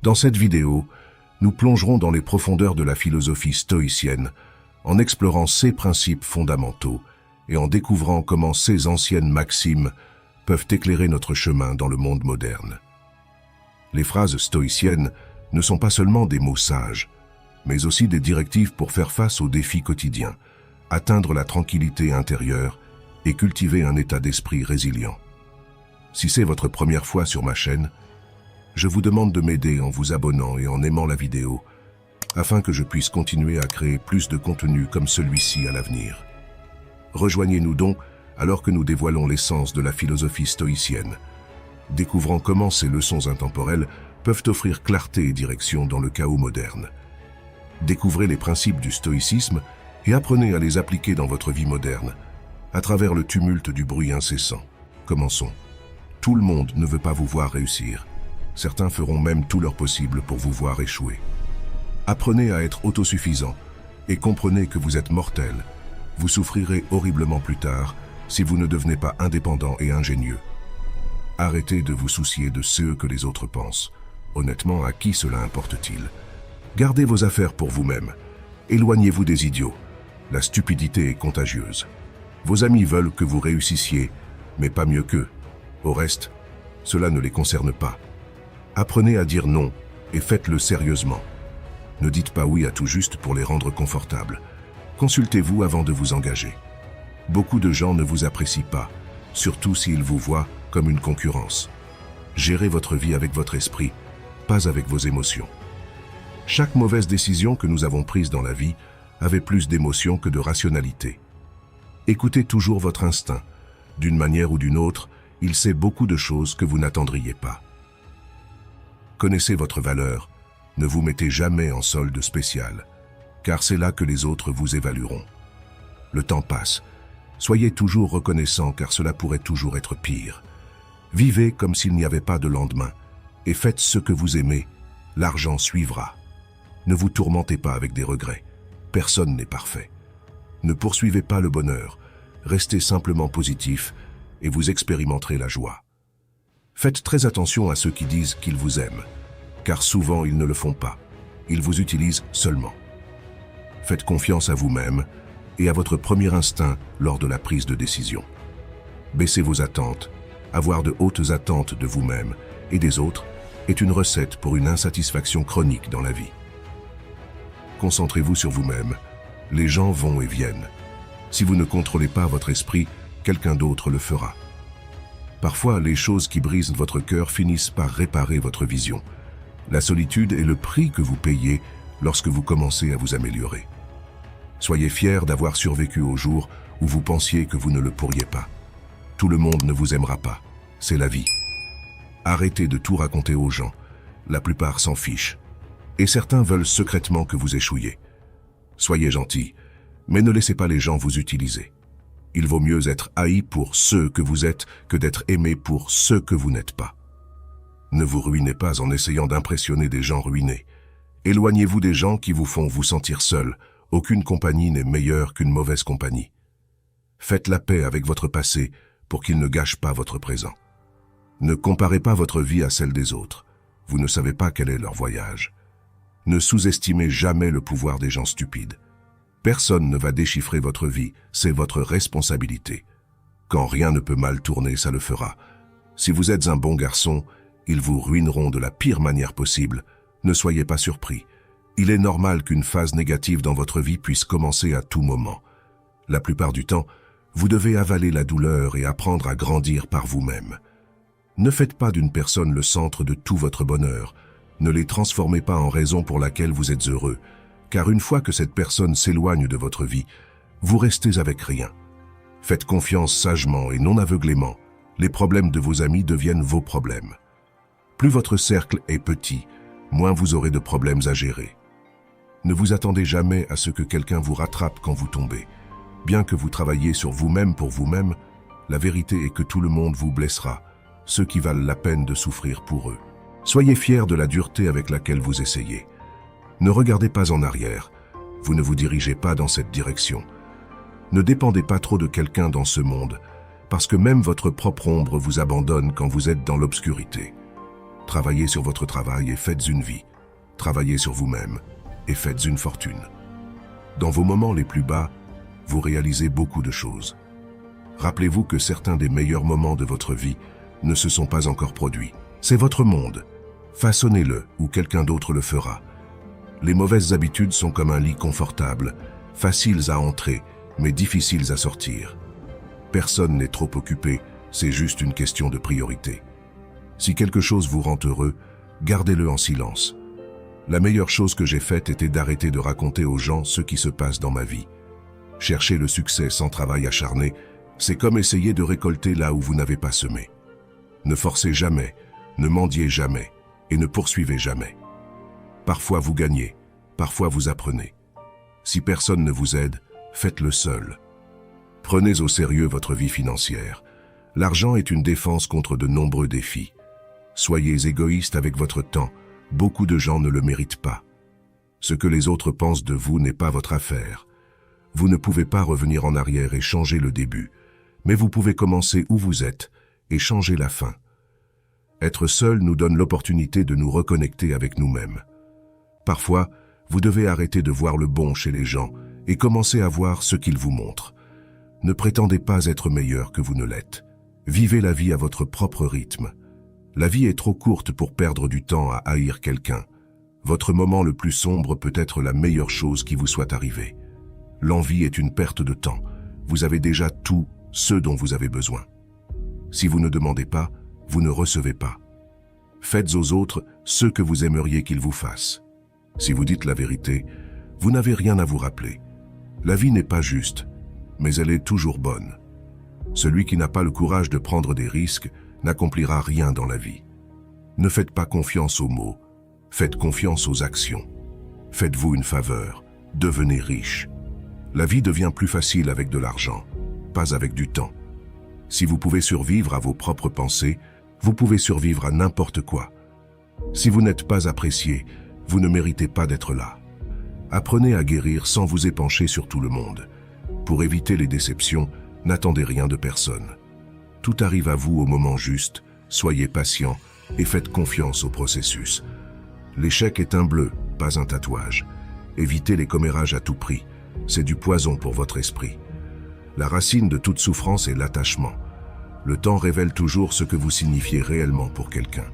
Dans cette vidéo, nous plongerons dans les profondeurs de la philosophie stoïcienne en explorant ses principes fondamentaux et en découvrant comment ces anciennes maximes peuvent éclairer notre chemin dans le monde moderne. Les phrases stoïciennes ne sont pas seulement des mots sages, mais aussi des directives pour faire face aux défis quotidiens, atteindre la tranquillité intérieure et cultiver un état d'esprit résilient. Si c'est votre première fois sur ma chaîne, je vous demande de m'aider en vous abonnant et en aimant la vidéo, afin que je puisse continuer à créer plus de contenu comme celui-ci à l'avenir. Rejoignez-nous donc alors que nous dévoilons l'essence de la philosophie stoïcienne, découvrant comment ces leçons intemporelles peuvent offrir clarté et direction dans le chaos moderne. Découvrez les principes du stoïcisme et apprenez à les appliquer dans votre vie moderne, à travers le tumulte du bruit incessant. Commençons. Tout le monde ne veut pas vous voir réussir. Certains feront même tout leur possible pour vous voir échouer. Apprenez à être autosuffisant et comprenez que vous êtes mortel. Vous souffrirez horriblement plus tard si vous ne devenez pas indépendant et ingénieux. Arrêtez de vous soucier de ce que les autres pensent. Honnêtement, à qui cela importe-t-il? Gardez vos affaires pour vous-même. Éloignez-vous des idiots. La stupidité est contagieuse. Vos amis veulent que vous réussissiez, mais pas mieux qu'eux. Au reste, cela ne les concerne pas. Apprenez à dire non et faites-le sérieusement. Ne dites pas oui à tout juste pour les rendre confortables. Consultez-vous avant de vous engager. Beaucoup de gens ne vous apprécient pas, surtout s'ils vous voient comme une concurrence. Gérez votre vie avec votre esprit, pas avec vos émotions. Chaque mauvaise décision que nous avons prise dans la vie avait plus d'émotion que de rationalité. Écoutez toujours votre instinct. D'une manière ou d'une autre, il sait beaucoup de choses que vous n'attendriez pas. Connaissez votre valeur. Ne vous mettez jamais en solde spécial, car c'est là que les autres vous évalueront. Le temps passe. Soyez toujours reconnaissant, car cela pourrait toujours être pire. Vivez comme s'il n'y avait pas de lendemain, et faites ce que vous aimez. L'argent suivra. Ne vous tourmentez pas avec des regrets. Personne n'est parfait. Ne poursuivez pas le bonheur. Restez simplement positif, et vous expérimenterez la joie. Faites très attention à ceux qui disent qu'ils vous aiment, car souvent ils ne le font pas. Ils vous utilisent seulement. Faites confiance à vous-même et à votre premier instinct lors de la prise de décision. Baissez vos attentes. Avoir de hautes attentes de vous-même et des autres est une recette pour une insatisfaction chronique dans la vie. Concentrez-vous sur vous-même. Les gens vont et viennent. Si vous ne contrôlez pas votre esprit, quelqu'un d'autre le fera. Parfois, les choses qui brisent votre cœur finissent par réparer votre vision. La solitude est le prix que vous payez lorsque vous commencez à vous améliorer. Soyez fiers d'avoir survécu au jour où vous pensiez que vous ne le pourriez pas. Tout le monde ne vous aimera pas. C'est la vie. Arrêtez de tout raconter aux gens. La plupart s'en fichent. Et certains veulent secrètement que vous échouiez. Soyez gentils, mais ne laissez pas les gens vous utiliser. Il vaut mieux être haï pour ce que vous êtes que d'être aimé pour ce que vous n'êtes pas. Ne vous ruinez pas en essayant d'impressionner des gens ruinés. Éloignez-vous des gens qui vous font vous sentir seul. Aucune compagnie n'est meilleure qu'une mauvaise compagnie. Faites la paix avec votre passé pour qu'il ne gâche pas votre présent. Ne comparez pas votre vie à celle des autres. Vous ne savez pas quel est leur voyage. Ne sous-estimez jamais le pouvoir des gens stupides. Personne ne va déchiffrer votre vie, c'est votre responsabilité. Quand rien ne peut mal tourner, ça le fera. Si vous êtes un bon garçon, ils vous ruineront de la pire manière possible. Ne soyez pas surpris. Il est normal qu'une phase négative dans votre vie puisse commencer à tout moment. La plupart du temps, vous devez avaler la douleur et apprendre à grandir par vous-même. Ne faites pas d'une personne le centre de tout votre bonheur. Ne les transformez pas en raison pour laquelle vous êtes heureux, car une fois que cette personne s'éloigne de votre vie, vous restez avec rien. Faites confiance sagement et non aveuglément. Les problèmes de vos amis deviennent vos problèmes. Plus votre cercle est petit, moins vous aurez de problèmes à gérer. Ne vous attendez jamais à ce que quelqu'un vous rattrape quand vous tombez. Bien que vous travailliez sur vous-même pour vous-même, la vérité est que tout le monde vous blessera, ceux qui valent la peine de souffrir pour eux. Soyez fiers de la dureté avec laquelle vous essayez. Ne regardez pas en arrière, vous ne vous dirigez pas dans cette direction. Ne dépendez pas trop de quelqu'un dans ce monde, parce que même votre propre ombre vous abandonne quand vous êtes dans l'obscurité. Travaillez sur votre travail et faites une vie. Travaillez sur vous-même et faites une fortune. Dans vos moments les plus bas, vous réalisez beaucoup de choses. Rappelez-vous que certains des meilleurs moments de votre vie ne se sont pas encore produits. C'est votre monde. Façonnez-le ou quelqu'un d'autre le fera. Les mauvaises habitudes sont comme un lit confortable, faciles à entrer, mais difficiles à sortir. Personne n'est trop occupé, c'est juste une question de priorité. Si quelque chose vous rend heureux, gardez-le en silence. La meilleure chose que j'ai faite était d'arrêter de raconter aux gens ce qui se passe dans ma vie. Chercher le succès sans travail acharné, c'est comme essayer de récolter là où vous n'avez pas semé. Ne forcez jamais, ne mendiez jamais et ne poursuivez jamais. Parfois vous gagnez, parfois vous apprenez. Si personne ne vous aide, faites-le seul. Prenez au sérieux votre vie financière. L'argent est une défense contre de nombreux défis. Soyez égoïste avec votre temps, beaucoup de gens ne le méritent pas. Ce que les autres pensent de vous n'est pas votre affaire. Vous ne pouvez pas revenir en arrière et changer le début, mais vous pouvez commencer où vous êtes et changer la fin. Être seul nous donne l'opportunité de nous reconnecter avec nous-mêmes. Parfois, vous devez arrêter de voir le bon chez les gens et commencer à voir ce qu'ils vous montrent. Ne prétendez pas être meilleur que vous ne l'êtes. Vivez la vie à votre propre rythme. La vie est trop courte pour perdre du temps à haïr quelqu'un. Votre moment le plus sombre peut être la meilleure chose qui vous soit arrivée. L'envie est une perte de temps. Vous avez déjà tout ce dont vous avez besoin. Si vous ne demandez pas, vous ne recevez pas. Faites aux autres ce que vous aimeriez qu'ils vous fassent. Si vous dites la vérité, vous n'avez rien à vous rappeler. La vie n'est pas juste, mais elle est toujours bonne. Celui qui n'a pas le courage de prendre des risques n'accomplira rien dans la vie. Ne faites pas confiance aux mots, faites confiance aux actions. Faites-vous une faveur, devenez riche. La vie devient plus facile avec de l'argent, pas avec du temps. Si vous pouvez survivre à vos propres pensées, vous pouvez survivre à n'importe quoi. Si vous n'êtes pas apprécié, vous ne méritez pas d'être là. Apprenez à guérir sans vous épancher sur tout le monde. Pour éviter les déceptions, n'attendez rien de personne. Tout arrive à vous au moment juste, soyez patient et faites confiance au processus. L'échec est un bleu, pas un tatouage. Évitez les commérages à tout prix, c'est du poison pour votre esprit. La racine de toute souffrance est l'attachement. Le temps révèle toujours ce que vous signifiez réellement pour quelqu'un.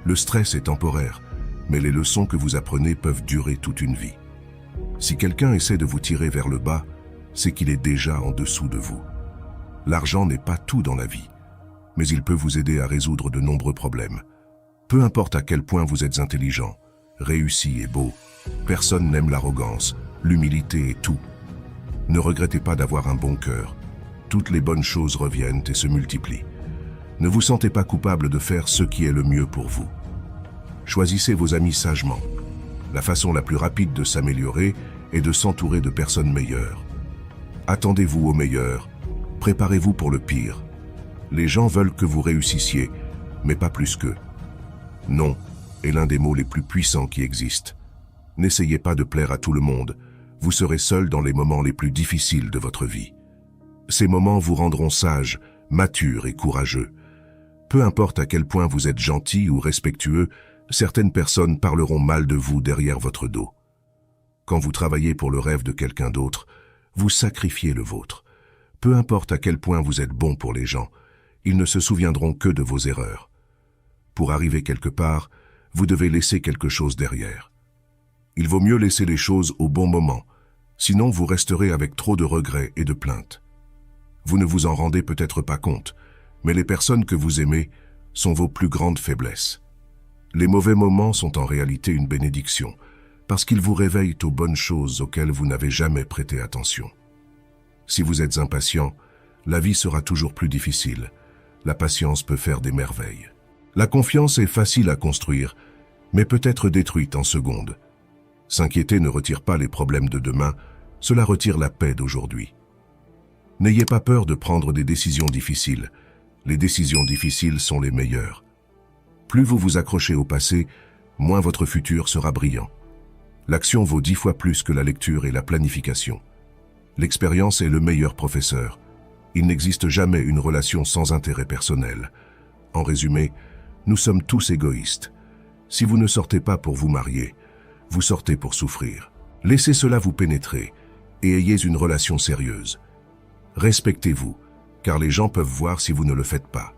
Le stress est temporaire, mais les leçons que vous apprenez peuvent durer toute une vie. Si quelqu'un essaie de vous tirer vers le bas, c'est qu'il est déjà en dessous de vous. L'argent n'est pas tout dans la vie, mais il peut vous aider à résoudre de nombreux problèmes. Peu importe à quel point vous êtes intelligent, réussi et beau, personne n'aime l'arrogance, l'humilité et tout. Ne regrettez pas d'avoir un bon cœur. Toutes les bonnes choses reviennent et se multiplient. Ne vous sentez pas coupable de faire ce qui est le mieux pour vous. Choisissez vos amis sagement. La façon la plus rapide de s'améliorer est de s'entourer de personnes meilleures. Attendez-vous au meilleur, préparez-vous pour le pire. Les gens veulent que vous réussissiez, mais pas plus qu'eux. Non est l'un des mots les plus puissants qui existent. N'essayez pas de plaire à tout le monde, vous serez seul dans les moments les plus difficiles de votre vie. Ces moments vous rendront sage, mature et courageux. Peu importe à quel point vous êtes gentil ou respectueux, certaines personnes parleront mal de vous derrière votre dos. Quand vous travaillez pour le rêve de quelqu'un d'autre, vous sacrifiez le vôtre. Peu importe à quel point vous êtes bon pour les gens, ils ne se souviendront que de vos erreurs. Pour arriver quelque part, vous devez laisser quelque chose derrière. Il vaut mieux laisser les choses au bon moment, sinon vous resterez avec trop de regrets et de plaintes. Vous ne vous en rendez peut-être pas compte, mais les personnes que vous aimez sont vos plus grandes faiblesses. Les mauvais moments sont en réalité une bénédiction, parce qu'ils vous réveillent aux bonnes choses auxquelles vous n'avez jamais prêté attention. Si vous êtes impatient, la vie sera toujours plus difficile. La patience peut faire des merveilles. La confiance est facile à construire, mais peut être détruite en secondes. S'inquiéter ne retire pas les problèmes de demain, cela retire la paix d'aujourd'hui. N'ayez pas peur de prendre des décisions difficiles. Les décisions difficiles sont les meilleures. Plus vous vous accrochez au passé, moins votre futur sera brillant. L'action vaut 10 fois plus que la lecture et la planification. L'expérience est le meilleur professeur. Il n'existe jamais une relation sans intérêt personnel. En résumé, Nous sommes tous égoïstes. Si vous ne sortez pas pour vous marier, vous sortez pour souffrir. Laissez cela vous pénétrer et ayez une relation sérieuse. Respectez-vous, car les gens peuvent voir si vous ne le faites pas.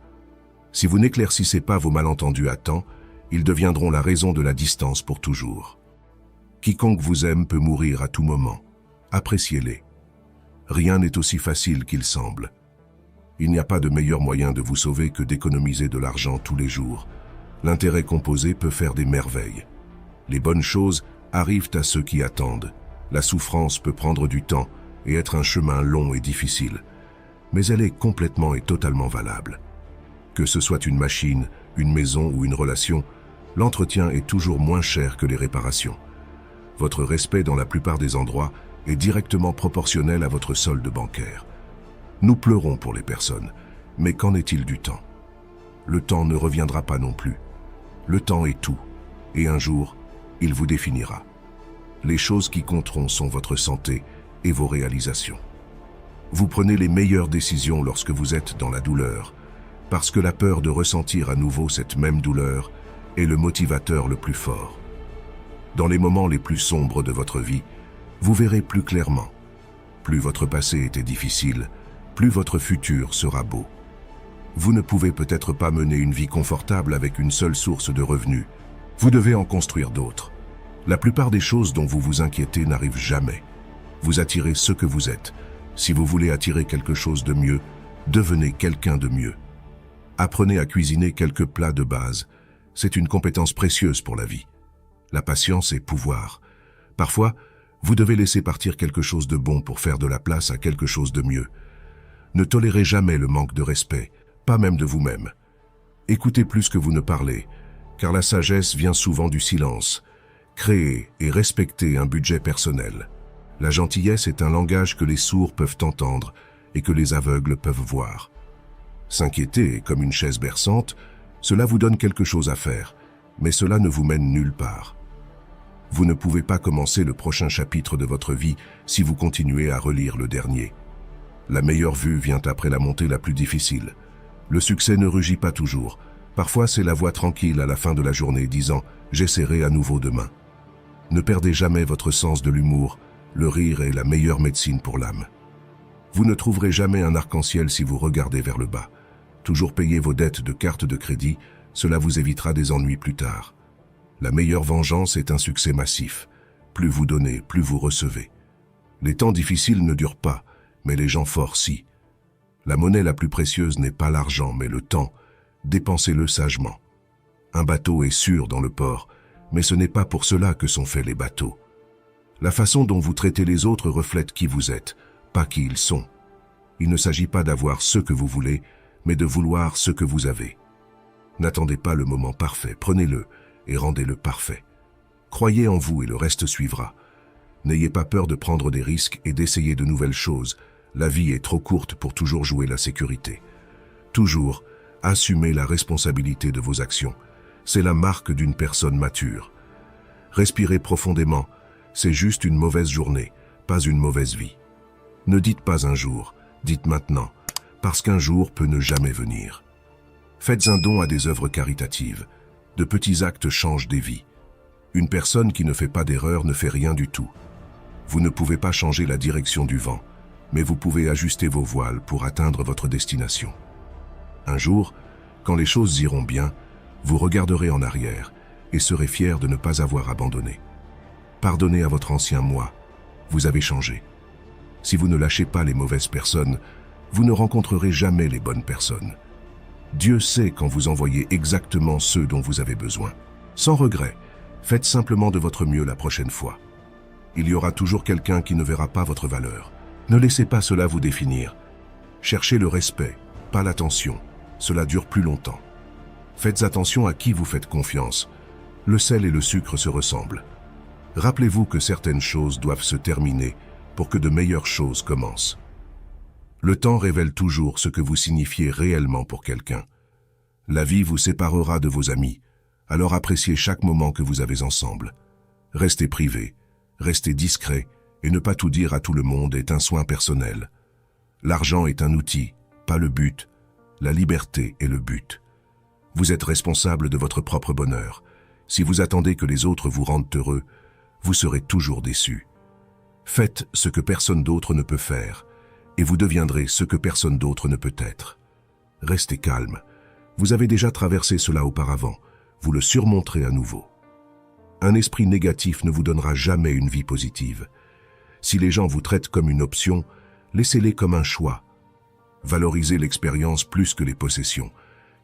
Si vous n'éclaircissez pas vos malentendus à temps, ils deviendront la raison de la distance pour toujours. Quiconque vous aime peut mourir à tout moment. Appréciez-les. Rien n'est aussi facile qu'il semble. Il n'y a pas de meilleur moyen de vous sauver que d'économiser de l'argent tous les jours. L'intérêt composé peut faire des merveilles. Les bonnes choses arrivent à ceux qui attendent. La souffrance peut prendre du temps et être un chemin long et difficile, mais elle est complètement et totalement valable. Que ce soit une machine, une maison ou une relation, l'entretien est toujours moins cher que les réparations. Votre respect dans la plupart des endroits est directement proportionnel à votre solde bancaire. Nous pleurons pour les personnes, mais qu'en est-il du temps? Le temps ne reviendra pas non plus. Le temps est tout, et un jour, il vous définira. Les choses qui compteront sont votre santé et vos réalisations. Vous prenez les meilleures décisions lorsque vous êtes dans la douleur, parce que la peur de ressentir à nouveau cette même douleur est le motivateur le plus fort. Dans les moments les plus sombres de votre vie, vous verrez plus clairement. Plus votre passé était difficile, plus votre futur sera beau. Vous ne pouvez peut-être pas mener une vie confortable avec une seule source de revenus. Vous devez en construire d'autres. La plupart des choses dont vous vous inquiétez n'arrivent jamais. Vous attirez ce que vous êtes. Si vous voulez attirer quelque chose de mieux, devenez quelqu'un de mieux. Apprenez à cuisiner quelques plats de base. C'est une compétence précieuse pour la vie. La patience est pouvoir. Parfois, vous devez laisser partir quelque chose de bon pour faire de la place à quelque chose de mieux. Ne tolérez jamais le manque de respect, pas même de vous-même. Écoutez plus que vous ne parlez, car la sagesse vient souvent du silence. Créez et respectez un budget personnel. La gentillesse est un langage que les sourds peuvent entendre et que les aveugles peuvent voir. S'inquiéter comme une chaise berçante, cela vous donne quelque chose à faire, mais cela ne vous mène nulle part. Vous ne pouvez pas commencer le prochain chapitre de votre vie si vous continuez à relire le dernier. La meilleure vue vient après la montée la plus difficile. Le succès ne rugit pas toujours. Parfois, c'est la voix tranquille à la fin de la journée disant « j'essaierai à nouveau demain ». Ne perdez jamais votre sens de l'humour. Le rire est la meilleure médecine pour l'âme. Vous ne trouverez jamais un arc-en-ciel si vous regardez vers le bas. Toujours payer vos dettes de carte de crédit, cela vous évitera des ennuis plus tard. La meilleure vengeance est un succès massif. Plus vous donnez, plus vous recevez. Les temps difficiles ne durent pas, mais les gens forts si. La monnaie la plus précieuse n'est pas l'argent, mais le temps. Dépensez-le sagement. Un bateau est sûr dans le port, mais ce n'est pas pour cela que sont faits les bateaux. La façon dont vous traitez les autres reflète qui vous êtes, pas qui ils sont. Il ne s'agit pas d'avoir ce que vous voulez, mais de vouloir ce que vous avez. N'attendez pas le moment parfait, prenez-le et rendez-le parfait. Croyez en vous et le reste suivra. N'ayez pas peur de prendre des risques et d'essayer de nouvelles choses. La vie est trop courte pour toujours jouer la sécurité. Toujours, assumez la responsabilité de vos actions. C'est la marque d'une personne mature. Respirez profondément. C'est juste une mauvaise journée, pas une mauvaise vie. Ne dites pas un jour, dites maintenant, parce qu'un jour peut ne jamais venir. Faites un don à des œuvres caritatives. De petits actes changent des vies. Une personne qui ne fait pas d'erreur ne fait rien du tout. Vous ne pouvez pas changer la direction du vent, mais vous pouvez ajuster vos voiles pour atteindre votre destination. Un jour, quand les choses iront bien, vous regarderez en arrière et serez fier de ne pas avoir abandonné. Pardonnez à votre ancien moi, vous avez changé. Si vous ne lâchez pas les mauvaises personnes, vous ne rencontrerez jamais les bonnes personnes. Dieu sait quand vous envoyez exactement ceux dont vous avez besoin. Sans regret, faites simplement de votre mieux la prochaine fois. Il y aura toujours quelqu'un qui ne verra pas votre valeur. Ne laissez pas cela vous définir. Cherchez le respect, pas l'attention. Cela dure plus longtemps. Faites attention à qui vous faites confiance. Le sel et le sucre se ressemblent. Rappelez-vous que certaines choses doivent se terminer pour que de meilleures choses commencent. Le temps révèle toujours ce que vous signifiez réellement pour quelqu'un. La vie vous séparera de vos amis, alors appréciez chaque moment que vous avez ensemble. Restez privé, restez discret et ne pas tout dire à tout le monde est un soin personnel. L'argent est un outil, pas le but. La liberté est le but. Vous êtes responsable de votre propre bonheur. Si vous attendez que les autres vous rendent heureux, vous serez toujours déçu. Faites ce que personne d'autre ne peut faire, et vous deviendrez ce que personne d'autre ne peut être. Restez calme. Vous avez déjà traversé cela auparavant. Vous le surmonterez à nouveau. Un esprit négatif ne vous donnera jamais une vie positive. Si les gens vous traitent comme une option, laissez-les comme un choix. Valorisez l'expérience plus que les possessions,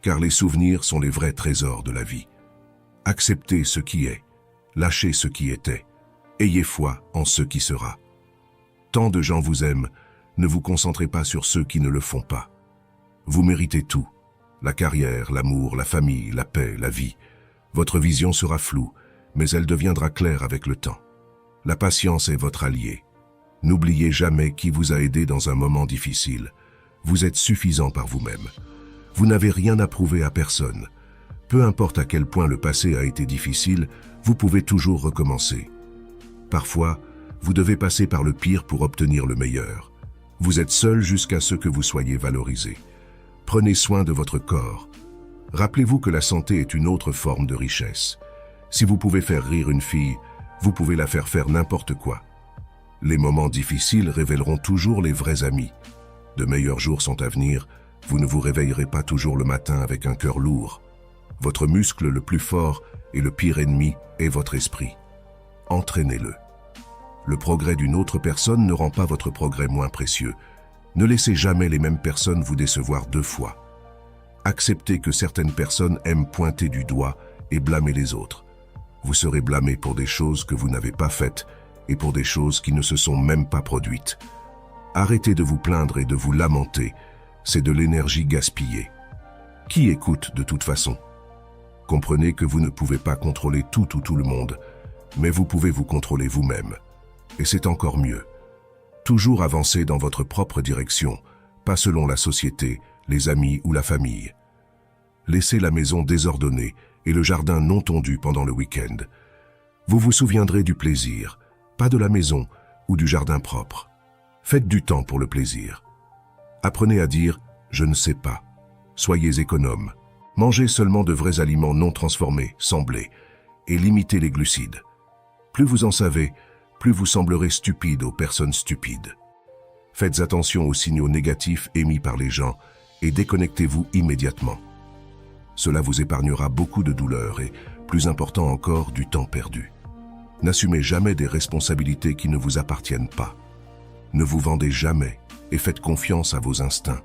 car les souvenirs sont les vrais trésors de la vie. Acceptez ce qui est, lâchez ce qui était, ayez foi en ce qui sera. Tant de gens vous aiment, ne vous concentrez pas sur ceux qui ne le font pas. Vous méritez tout, la carrière, l'amour, la famille, la paix, la vie. Votre vision sera floue, mais elle deviendra claire avec le temps. La patience est votre allié. N'oubliez jamais qui vous a aidé dans un moment difficile. Vous êtes suffisant par vous-même. Vous n'avez rien à prouver à personne. Peu importe à quel point le passé a été difficile, vous pouvez toujours recommencer. Parfois, vous devez passer par le pire pour obtenir le meilleur. Vous êtes seul jusqu'à ce que vous soyez valorisé. Prenez soin de votre corps. Rappelez-vous que la santé est une autre forme de richesse. Si vous pouvez faire rire une fille, vous pouvez la faire n'importe quoi. Les moments difficiles révéleront toujours les vrais amis. De meilleurs jours sont à venir, vous ne vous réveillerez pas toujours le matin avec un cœur lourd. Votre muscle le plus fort et le pire ennemi est votre esprit. Entraînez-le. Le progrès d'une autre personne ne rend pas votre progrès moins précieux. Ne laissez jamais les mêmes personnes vous décevoir deux fois. Acceptez que certaines personnes aiment pointer du doigt et blâmer les autres. Vous serez blâmé pour des choses que vous n'avez pas faites et pour des choses qui ne se sont même pas produites. Arrêtez de vous plaindre et de vous lamenter, c'est de l'énergie gaspillée. Qui écoute de toute façon? Comprenez que vous ne pouvez pas contrôler tout ou tout le monde, mais vous pouvez vous contrôler vous-même. Et c'est encore mieux. Toujours avancer dans votre propre direction, pas selon la société, les amis ou la famille. Laissez la maison désordonnée et le jardin non tondu pendant le week-end. Vous vous souviendrez du plaisir, pas de la maison ou du jardin propre. Faites du temps pour le plaisir. Apprenez à dire « je ne sais pas ». Soyez économe. Mangez seulement de vrais aliments non transformés, sans blé, et limitez les glucides. Plus vous en savez, plus vous semblerez stupide aux personnes stupides. Faites attention aux signaux négatifs émis par les gens et déconnectez-vous immédiatement. Cela vous épargnera beaucoup de douleur et, plus important encore, du temps perdu. N'assumez jamais des responsabilités qui ne vous appartiennent pas. Ne vous vendez jamais et faites confiance à vos instincts.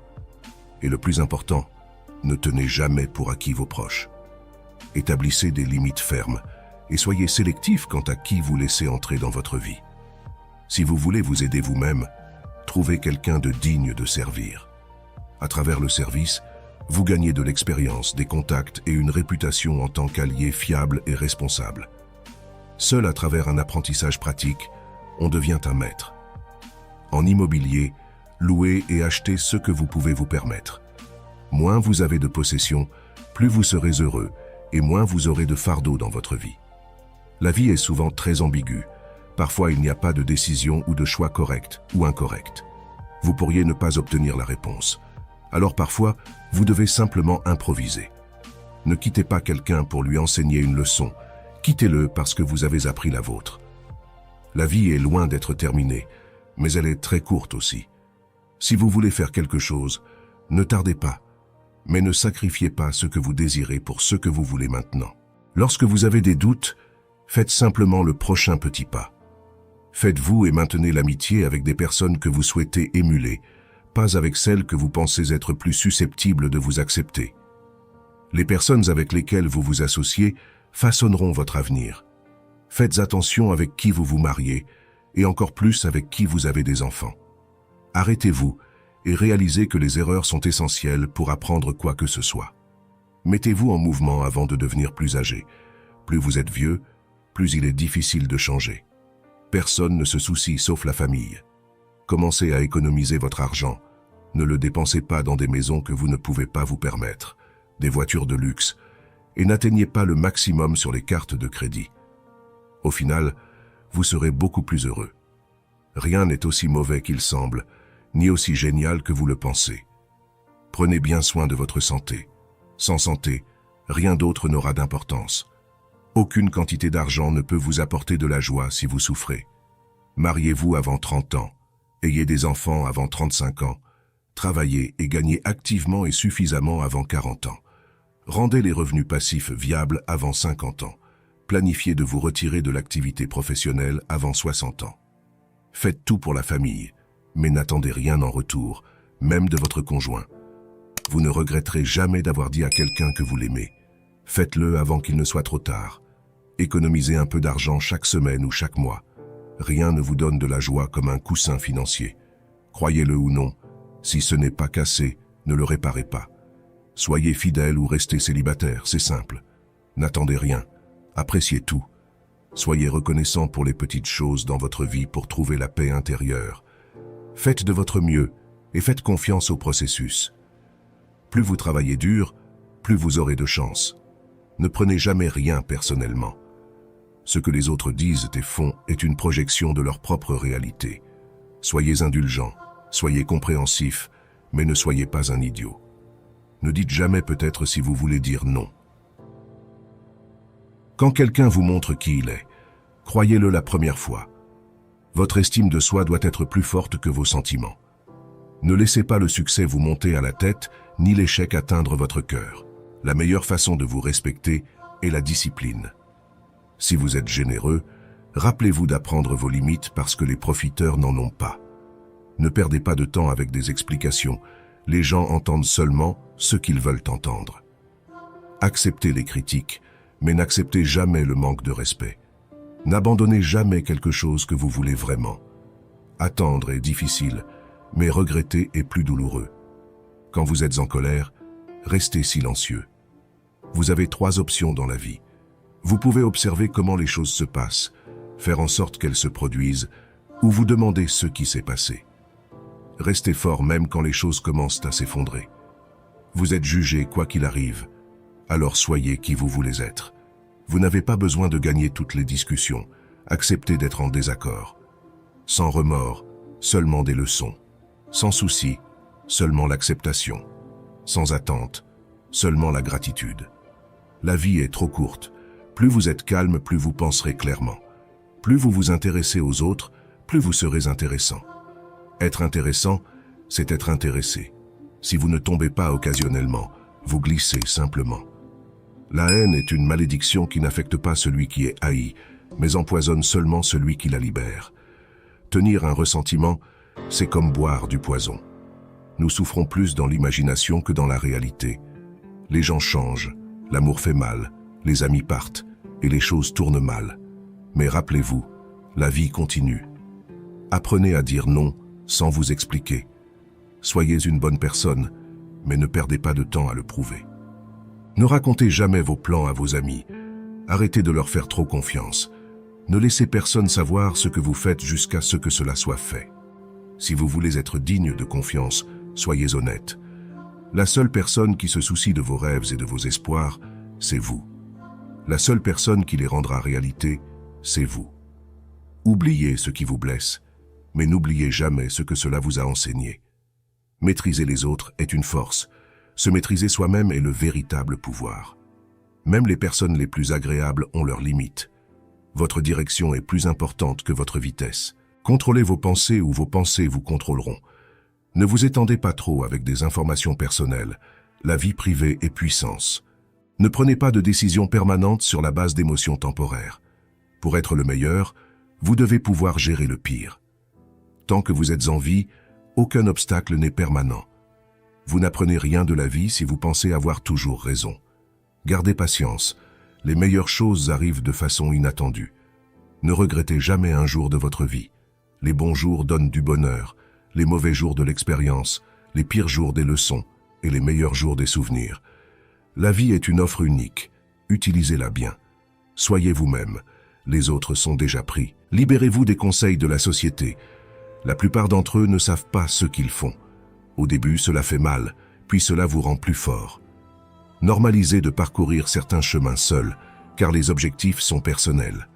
Et le plus important, ne tenez jamais pour acquis vos proches. Établissez des limites fermes et soyez sélectif quant à qui vous laissez entrer dans votre vie. Si vous voulez vous aider vous-même, trouvez quelqu'un de digne de servir. À travers le service, vous gagnez de l'expérience, des contacts et une réputation en tant qu'allié fiable et responsable. Seul à travers un apprentissage pratique, on devient un maître. En immobilier, louez et achetez ce que vous pouvez vous permettre. Moins vous avez de possessions, plus vous serez heureux et moins vous aurez de fardeau dans votre vie. La vie est souvent très ambiguë. Parfois, il n'y a pas de décision ou de choix correct ou incorrect. Vous pourriez ne pas obtenir la réponse. Alors parfois, vous devez simplement improviser. Ne quittez pas quelqu'un pour lui enseigner une leçon. Quittez-le parce que vous avez appris la vôtre. La vie est loin d'être terminée, mais elle est très courte aussi. Si vous voulez faire quelque chose, ne tardez pas, mais ne sacrifiez pas ce que vous désirez pour ce que vous voulez maintenant. Lorsque vous avez des doutes, faites simplement le prochain petit pas. Faites-vous et maintenez l'amitié avec des personnes que vous souhaitez émuler, pas avec celles que vous pensez être plus susceptibles de vous accepter. Les personnes avec lesquelles vous vous associez façonneront votre avenir. Faites attention avec qui vous vous mariez et encore plus avec qui vous avez des enfants. Arrêtez-vous et réalisez que les erreurs sont essentielles pour apprendre quoi que ce soit. Mettez-vous en mouvement avant de devenir plus âgé. Plus vous êtes vieux, plus il est difficile de changer. Personne ne se soucie sauf la famille. Commencez à économiser votre argent. Ne le dépensez pas dans des maisons que vous ne pouvez pas vous permettre, des voitures de luxe, et n'atteignez pas le maximum sur les cartes de crédit. Au final, vous serez beaucoup plus heureux. Rien n'est aussi mauvais qu'il semble, ni aussi génial que vous le pensez. Prenez bien soin de votre santé. Sans santé, Rien d'autre n'aura d'importance. Aucune quantité d'argent ne peut vous apporter de la joie si vous souffrez. Mariez-vous avant 30 ans. Ayez des enfants avant 35 ans. Travaillez et gagnez activement et suffisamment avant 40 ans. Rendez les revenus passifs viables avant 50 ans. Planifiez de vous retirer de l'activité professionnelle avant 60 ans. Faites tout pour la famille, mais n'attendez rien en retour, même de votre conjoint. Vous ne regretterez jamais d'avoir dit à quelqu'un que vous l'aimez. Faites-le avant qu'il ne soit trop tard. Économisez un peu d'argent chaque semaine ou chaque mois. Rien ne vous donne de la joie comme un coussin financier. Croyez-le ou non, si ce n'est pas cassé, ne le réparez pas. Soyez fidèle ou restez célibataire, c'est simple. N'attendez rien, appréciez tout. Soyez reconnaissant pour les petites choses dans votre vie pour trouver la paix intérieure. Faites de votre mieux et faites confiance au processus. Plus vous travaillez dur, plus vous aurez de chance. Ne prenez jamais rien personnellement. Ce que les autres disent et font est une projection de leur propre réalité. Soyez indulgents, soyez compréhensifs, mais ne soyez pas un idiot. Ne dites jamais peut-être si vous voulez dire non. Quand quelqu'un vous montre qui il est, croyez-le la première fois. Votre estime de soi doit être plus forte que vos sentiments. Ne laissez pas le succès vous monter à la tête, ni l'échec atteindre votre cœur. La meilleure façon de vous respecter est la discipline. Si vous êtes généreux, rappelez-vous d'apprendre vos limites parce que les profiteurs n'en ont pas. Ne perdez pas de temps avec des explications. Les gens entendent seulement ce qu'ils veulent entendre. Acceptez les critiques, mais n'acceptez jamais le manque de respect. N'abandonnez jamais quelque chose que vous voulez vraiment. Attendre est difficile, mais regretter est plus douloureux. Quand vous êtes en colère, restez silencieux. Vous avez 3 options dans la vie. Vous pouvez observer comment les choses se passent, faire en sorte qu'elles se produisent, ou vous demander ce qui s'est passé. Restez fort même quand les choses commencent à s'effondrer. Vous êtes jugé quoi qu'il arrive, alors soyez qui vous voulez être. Vous n'avez pas besoin de gagner toutes les discussions, acceptez d'être en désaccord. Sans remords, seulement des leçons. Sans souci, seulement l'acceptation. Sans attente, seulement la gratitude. La vie est trop courte. Plus vous êtes calme, plus vous penserez clairement. Plus vous vous intéressez aux autres, plus vous serez intéressant. Être intéressant, c'est être intéressé. Si vous ne tombez pas occasionnellement, vous glissez simplement. La haine est une malédiction qui n'affecte pas celui qui est haï, mais empoisonne seulement celui qui la libère. Tenir un ressentiment, c'est comme boire du poison. Nous souffrons plus dans l'imagination que dans la réalité. Les gens changent, l'amour fait mal, les amis partent, et les choses tournent mal. Mais rappelez-vous, la vie continue. Apprenez à dire non sans vous expliquer. Soyez une bonne personne, mais ne perdez pas de temps à le prouver. Ne racontez jamais vos plans à vos amis. Arrêtez de leur faire trop confiance. Ne laissez personne savoir ce que vous faites jusqu'à ce que cela soit fait. Si vous voulez être digne de confiance, soyez honnête. La seule personne qui se soucie de vos rêves et de vos espoirs, c'est vous. La seule personne qui les rendra réalité, c'est vous. Oubliez ce qui vous blesse, mais n'oubliez jamais ce que cela vous a enseigné. Maîtriser les autres est une force. Se maîtriser soi-même est le véritable pouvoir. Même les personnes les plus agréables ont leurs limites. Votre direction est plus importante que votre vitesse. Contrôlez vos pensées ou vos pensées vous contrôleront. Ne vous étendez pas trop avec des informations personnelles. La vie privée est puissance. Ne prenez pas de décisions permanentes sur la base d'émotions temporaires. Pour être le meilleur, vous devez pouvoir gérer le pire. Tant que vous êtes en vie, aucun obstacle n'est permanent. Vous n'apprenez rien de la vie si vous pensez avoir toujours raison. Gardez patience, les meilleures choses arrivent de façon inattendue. Ne regrettez jamais un jour de votre vie. Les bons jours donnent du bonheur, les mauvais jours de l'expérience, les pires jours des leçons et les meilleurs jours des souvenirs. La vie est une offre unique, utilisez-la bien. Soyez vous-même, les autres sont déjà pris. Libérez-vous des conseils de la société. La plupart d'entre eux ne savent pas ce qu'ils font. Au début, cela fait mal, puis cela vous rend plus fort. Normalisez de parcourir certains chemins seuls, car les objectifs sont personnels.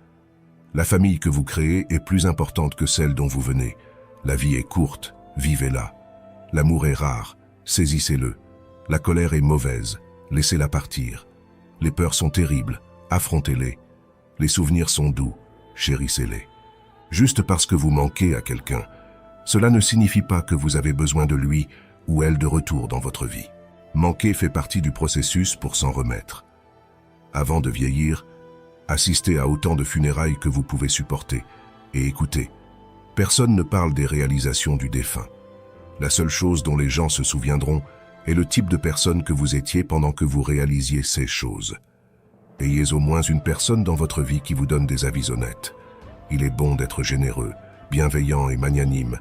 La famille que vous créez est plus importante que celle dont vous venez. La vie est courte, vivez-la. L'amour est rare, saisissez-le. La colère est mauvaise, laissez-la partir. Les peurs sont terribles, affrontez-les. Les souvenirs sont doux, chérissez-les. Juste parce que vous manquez à quelqu'un, cela ne signifie pas que vous avez besoin de lui ou elle de retour dans votre vie. Manquer fait partie du processus pour s'en remettre. Avant de vieillir, assistez à autant de funérailles que vous pouvez supporter et écoutez. Personne ne parle des réalisations du défunt. La seule chose dont les gens se souviendront est le type de personne que vous étiez pendant que vous réalisiez ces choses. Ayez au moins une personne dans votre vie qui vous donne des avis honnêtes. Il est bon d'être généreux, bienveillant et magnanime,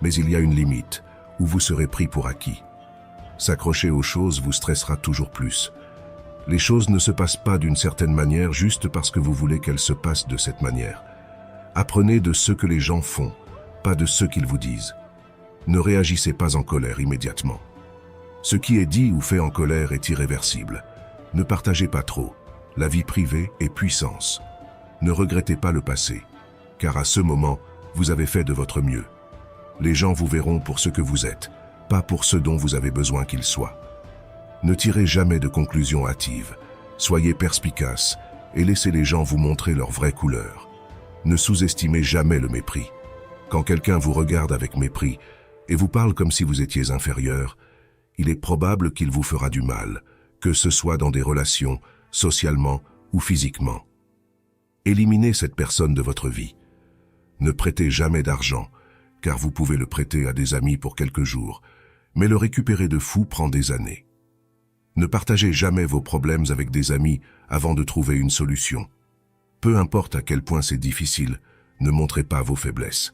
mais il y a une limite où vous serez pris pour acquis. S'accrocher aux choses vous stressera toujours plus. Les choses ne se passent pas d'une certaine manière juste parce que vous voulez qu'elles se passent de cette manière. Apprenez de ce que les gens font, pas de ce qu'ils vous disent. Ne réagissez pas en colère immédiatement. Ce qui est dit ou fait en colère est irréversible. Ne partagez pas trop. La vie privée est puissance. Ne regrettez pas le passé, car à ce moment, vous avez fait de votre mieux. Les gens vous verront pour ce que vous êtes, pas pour ce dont vous avez besoin qu'ils soient. Ne tirez jamais de conclusions hâtives. Soyez perspicaces et laissez les gens vous montrer leur vraie couleur. Ne sous-estimez jamais le mépris. Quand quelqu'un vous regarde avec mépris et vous parle comme si vous étiez inférieur, il est probable qu'il vous fera du mal, que ce soit dans des relations, socialement ou physiquement. Éliminez cette personne de votre vie. Ne prêtez jamais d'argent, car vous pouvez le prêter à des amis pour quelques jours, mais le récupérer de fou prend des années. Ne partagez jamais vos problèmes avec des amis avant de trouver une solution. Peu importe à quel point c'est difficile, ne montrez pas vos faiblesses.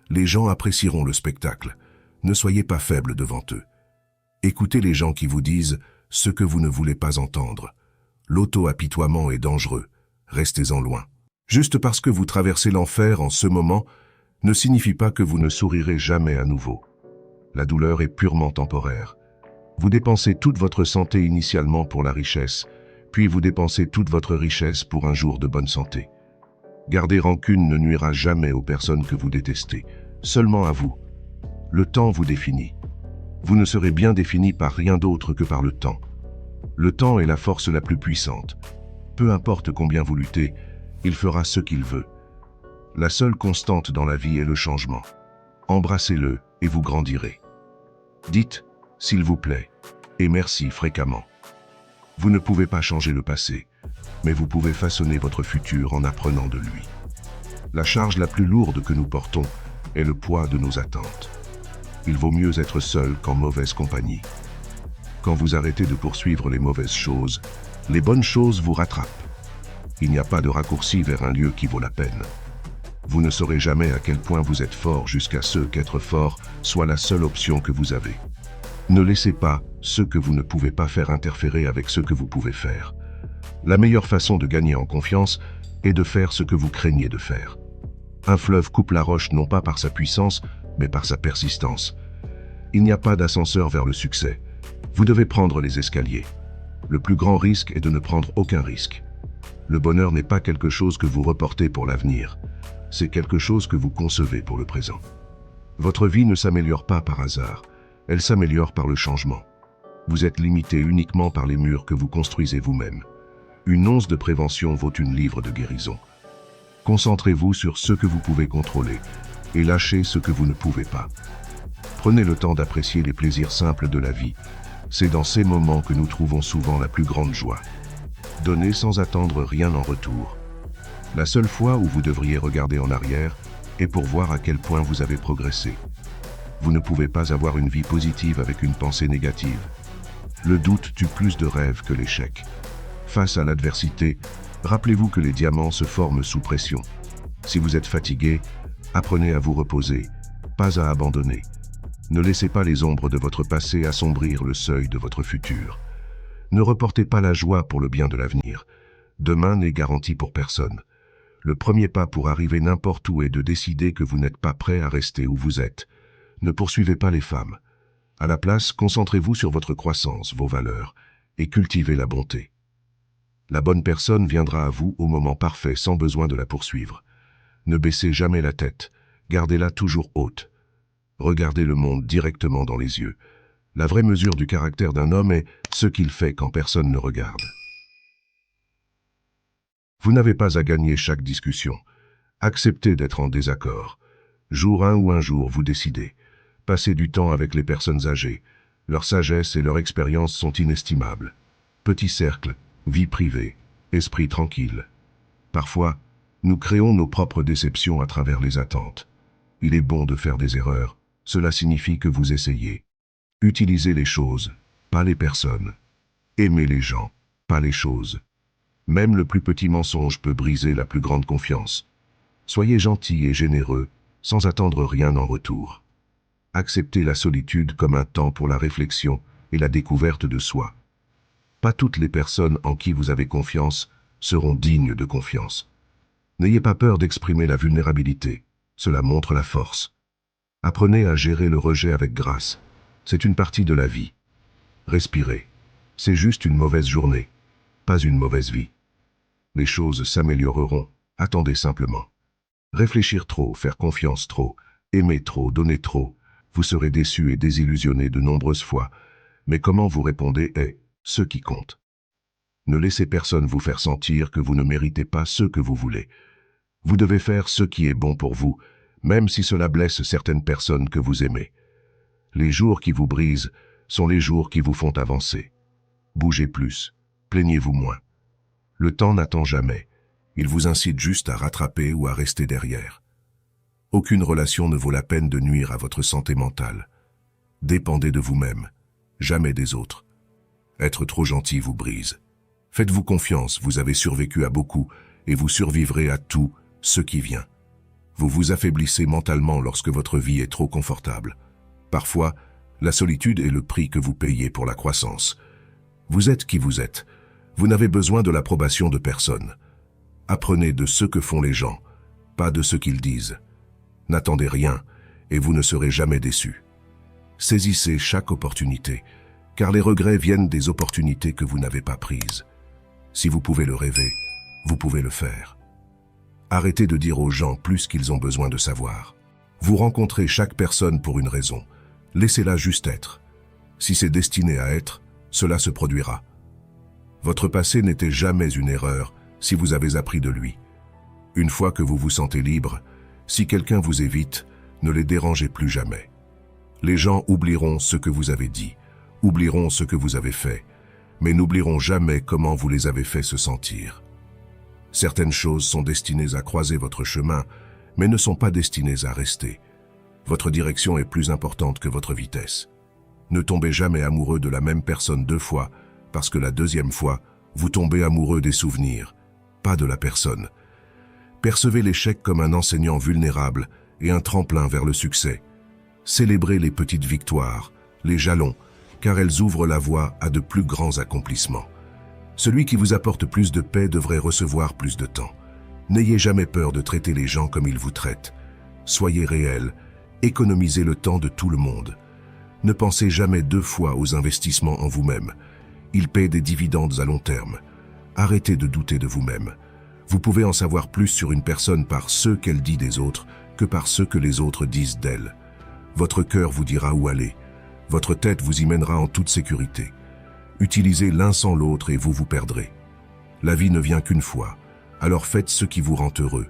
Les gens apprécieront le spectacle. Ne soyez pas faible devant eux. Écoutez les gens qui vous disent ce que vous ne voulez pas entendre. L'auto-apitoiement est dangereux. Restez-en loin. Juste parce que vous traversez l'enfer en ce moment, ne signifie pas que vous ne sourirez jamais à nouveau. La douleur est purement temporaire. Vous dépensez toute votre santé initialement pour la richesse, puis vous dépensez toute votre richesse pour un jour de bonne santé. Garder rancune ne nuira jamais aux personnes que vous détestez, seulement à vous. Le temps vous définit. Vous ne serez bien défini par rien d'autre que par le temps. Le temps est la force la plus puissante. Peu importe combien vous luttez, il fera ce qu'il veut. La seule constante dans la vie est le changement. Embrassez-le et vous grandirez. Dites « s'il vous plaît » et « merci » fréquemment. Vous ne pouvez pas changer le passé, mais vous pouvez façonner votre futur en apprenant de lui. La charge la plus lourde que nous portons est le poids de nos attentes. Il vaut mieux être seul qu'en mauvaise compagnie. Quand vous arrêtez de poursuivre les mauvaises choses, les bonnes choses vous rattrapent. Il n'y a pas de raccourci vers un lieu qui vaut la peine. Vous ne saurez jamais à quel point vous êtes fort jusqu'à ce qu'être fort soit la seule option que vous avez. Ne laissez pas ce que vous ne pouvez pas faire interférer avec ce que vous pouvez faire. La meilleure façon de gagner en confiance est de faire ce que vous craignez de faire. Un fleuve coupe la roche non pas par sa puissance, mais par sa persistance. Il n'y a pas d'ascenseur vers le succès. Vous devez prendre les escaliers. Le plus grand risque est de ne prendre aucun risque. Le bonheur n'est pas quelque chose que vous reportez pour l'avenir. C'est quelque chose que vous concevez pour le présent. Votre vie ne s'améliore pas par hasard. Elle s'améliore par le changement. Vous êtes limité uniquement par les murs que vous construisez vous-même. Une once de prévention vaut une livre de guérison. Concentrez-vous sur ce que vous pouvez contrôler et lâchez ce que vous ne pouvez pas. Prenez le temps d'apprécier les plaisirs simples de la vie. C'est dans ces moments que nous trouvons souvent la plus grande joie. Donnez sans attendre rien en retour. La seule fois où vous devriez regarder en arrière est pour voir à quel point vous avez progressé. Vous ne pouvez pas avoir une vie positive avec une pensée négative. Le doute tue plus de rêves que l'échec. Face à l'adversité, rappelez-vous que les diamants se forment sous pression. Si vous êtes fatigué, apprenez à vous reposer, pas à abandonner. Ne laissez pas les ombres de votre passé assombrir le seuil de votre futur. Ne reportez pas la joie pour le bien de l'avenir. Demain n'est garanti pour personne. Le premier pas pour arriver n'importe où est de décider que vous n'êtes pas prêt à rester où vous êtes. Ne poursuivez pas les femmes. À la place, concentrez-vous sur votre croissance, vos valeurs, et cultivez la bonté. La bonne personne viendra à vous au moment parfait sans besoin de la poursuivre. Ne baissez jamais la tête, gardez-la toujours haute. Regardez le monde directement dans les yeux. La vraie mesure du caractère d'un homme est ce qu'il fait quand personne ne regarde. Vous n'avez pas à gagner chaque discussion. Acceptez d'être en désaccord. Jour 1 ou un jour, vous décidez. Passez du temps avec les personnes âgées. Leur sagesse et leur expérience sont inestimables. Petit cercle, vie privée, esprit tranquille. Parfois, nous créons nos propres déceptions à travers les attentes. Il est bon de faire des erreurs. Cela signifie que vous essayez. Utilisez les choses, pas les personnes. Aimez les gens, pas les choses. Même le plus petit mensonge peut briser la plus grande confiance. Soyez gentil et généreux, sans attendre rien en retour. Acceptez la solitude comme un temps pour la réflexion et la découverte de soi. Pas toutes les personnes en qui vous avez confiance seront dignes de confiance. N'ayez pas peur d'exprimer la vulnérabilité, cela montre la force. Apprenez à gérer le rejet avec grâce, c'est une partie de la vie. Respirez, c'est juste une mauvaise journée, pas une mauvaise vie. Les choses s'amélioreront, attendez simplement. Réfléchir trop, faire confiance trop, aimer trop, donner trop, vous serez déçu et désillusionné de nombreuses fois, mais comment vous répondez est ce qui compte. Ne laissez personne vous faire sentir que vous ne méritez pas ce que vous voulez. Vous devez faire ce qui est bon pour vous, même si cela blesse certaines personnes que vous aimez. Les jours qui vous brisent sont les jours qui vous font avancer. Bougez plus, plaignez-vous moins. Le temps n'attend jamais. Il vous incite juste à rattraper ou à rester derrière. Aucune relation ne vaut la peine de nuire à votre santé mentale. Dépendez de vous-même, jamais des autres. Être trop gentil vous brise. Faites-vous confiance, vous avez survécu à beaucoup et vous survivrez à tout ce qui vient. Vous vous affaiblissez mentalement lorsque votre vie est trop confortable. Parfois, la solitude est le prix que vous payez pour la croissance. Vous êtes qui vous êtes. Vous n'avez besoin de l'approbation de personne. Apprenez de ce que font les gens, pas de ce qu'ils disent. N'attendez rien et vous ne serez jamais déçu. Saisissez chaque opportunité, car les regrets viennent des opportunités que vous n'avez pas prises. Si vous pouvez le rêver, vous pouvez le faire. Arrêtez de dire aux gens plus qu'ils ont besoin de savoir. Vous rencontrez chaque personne pour une raison. Laissez-la juste être. Si c'est destiné à être, cela se produira. Votre passé n'était jamais une erreur si vous avez appris de lui. Une fois que vous vous sentez libre, si quelqu'un vous évite, ne les dérangez plus jamais. Les gens oublieront ce que vous avez dit, oublieront ce que vous avez fait, mais n'oublieront jamais comment vous les avez fait se sentir. Certaines choses sont destinées à croiser votre chemin, mais ne sont pas destinées à rester. Votre direction est plus importante que votre vitesse. Ne tombez jamais amoureux de la même personne 2 fois, parce que la 2e fois, vous tombez amoureux des souvenirs, pas de la personne. Percevez l'échec comme un enseignant vulnérable et un tremplin vers le succès. Célébrez les petites victoires, les jalons, car elles ouvrent la voie à de plus grands accomplissements. Celui qui vous apporte plus de paix devrait recevoir plus de temps. N'ayez jamais peur de traiter les gens comme ils vous traitent. Soyez réel, économisez le temps de tout le monde. Ne pensez jamais 2 fois aux investissements en vous-même. Ils paient des dividendes à long terme. Arrêtez de douter de vous-même. Vous pouvez en savoir plus sur une personne par ce qu'elle dit des autres que par ce que les autres disent d'elle. Votre cœur vous dira où aller. Votre tête vous y mènera en toute sécurité. Utilisez l'un sans l'autre et vous vous perdrez. La vie ne vient qu'une fois, alors faites ce qui vous rend heureux.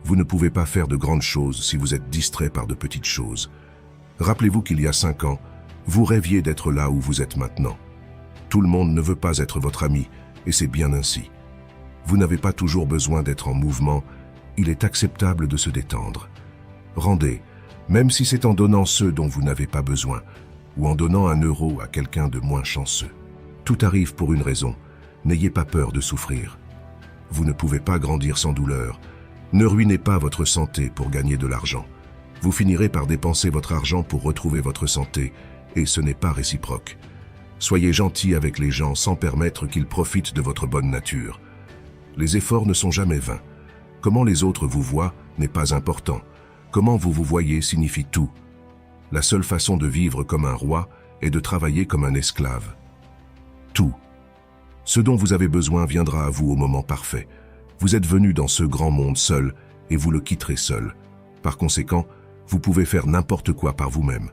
Vous ne pouvez pas faire de grandes choses si vous êtes distrait par de petites choses. Rappelez-vous qu'il y a 5 ans, vous rêviez d'être là où vous êtes maintenant. Tout le monde ne veut pas être votre ami, et c'est bien ainsi. Vous n'avez pas toujours besoin d'être en mouvement, il est acceptable de se détendre. Rendez, même si c'est en donnant ceux dont vous n'avez pas besoin, ou en donnant 1 euro à quelqu'un de moins chanceux. Tout arrive pour une raison, n'ayez pas peur de souffrir. Vous ne pouvez pas grandir sans douleur. Ne ruinez pas votre santé pour gagner de l'argent. Vous finirez par dépenser votre argent pour retrouver votre santé, et ce n'est pas réciproque. Soyez gentil avec les gens sans permettre qu'ils profitent de votre bonne nature. Les efforts ne sont jamais vains. Comment les autres vous voient n'est pas important. Comment vous vous voyez signifie tout. La seule façon de vivre comme un roi est de travailler comme un esclave. Tout. Ce dont vous avez besoin viendra à vous au moment parfait. Vous êtes venu dans ce grand monde seul et vous le quitterez seul. Par conséquent, vous pouvez faire n'importe quoi par vous-même.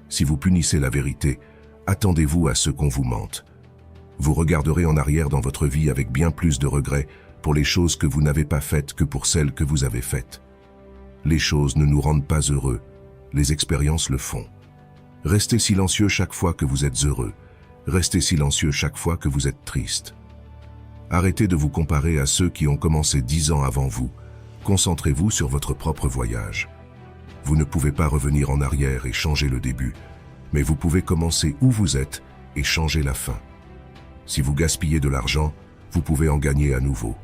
Si vous punissez la vérité, attendez-vous à ce qu'on vous mente. Vous regarderez en arrière dans votre vie avec bien plus de regrets pour les choses que vous n'avez pas faites que pour celles que vous avez faites. Les choses ne nous rendent pas heureux, les expériences le font. Restez silencieux chaque fois que vous êtes heureux. Restez silencieux chaque fois que vous êtes triste. Arrêtez de vous comparer à ceux qui ont commencé 10 ans avant vous. Concentrez-vous sur votre propre voyage. Vous ne pouvez pas revenir en arrière et changer le début, mais vous pouvez commencer où vous êtes et changer la fin. Si vous gaspillez de l'argent, vous pouvez en gagner à nouveau.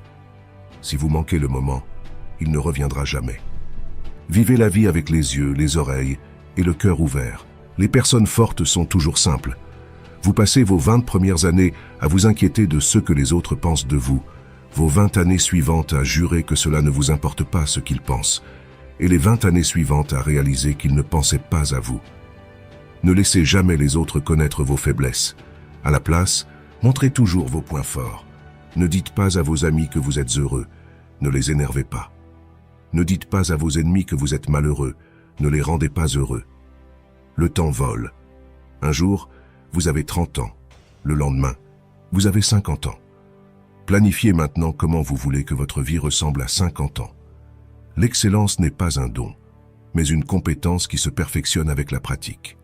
Si vous manquez le moment, il ne reviendra jamais. Vivez la vie avec les yeux, les oreilles et le cœur ouvert. Les personnes fortes sont toujours simples. Vous passez vos 20 premières années à vous inquiéter de ce que les autres pensent de vous, vos 20 années suivantes à jurer que cela ne vous importe pas ce qu'ils pensent, et les 20 années suivantes à réaliser qu'ils ne pensaient pas à vous. Ne laissez jamais les autres connaître vos faiblesses. À la place, montrez toujours vos points forts. Ne dites pas à vos amis que vous êtes heureux, ne les énervez pas. Ne dites pas à vos ennemis que vous êtes malheureux, ne les rendez pas heureux. Le temps vole. Un jour, vous avez 30 ans. Le lendemain, vous avez 50 ans. Planifiez maintenant comment vous voulez que votre vie ressemble à 50 ans. L'excellence n'est pas un don, mais une compétence qui se perfectionne avec la pratique.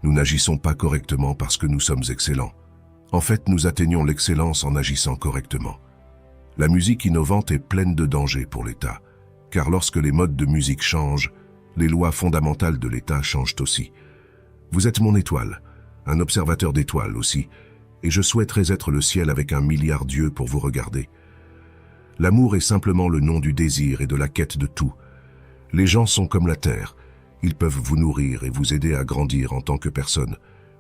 Nous n'agissons pas correctement parce que nous sommes excellents. En fait, nous atteignons l'excellence en agissant correctement. La musique innovante est pleine de dangers pour l'État, car lorsque les modes de musique changent, les lois fondamentales de l'État changent aussi. Vous êtes mon étoile, un observateur d'étoiles aussi, et je souhaiterais être le ciel avec 1 milliard d'yeux pour vous regarder. L'amour est simplement le nom du désir et de la quête de tout. Les gens sont comme la terre, ils peuvent vous nourrir et vous aider à grandir en tant que personne,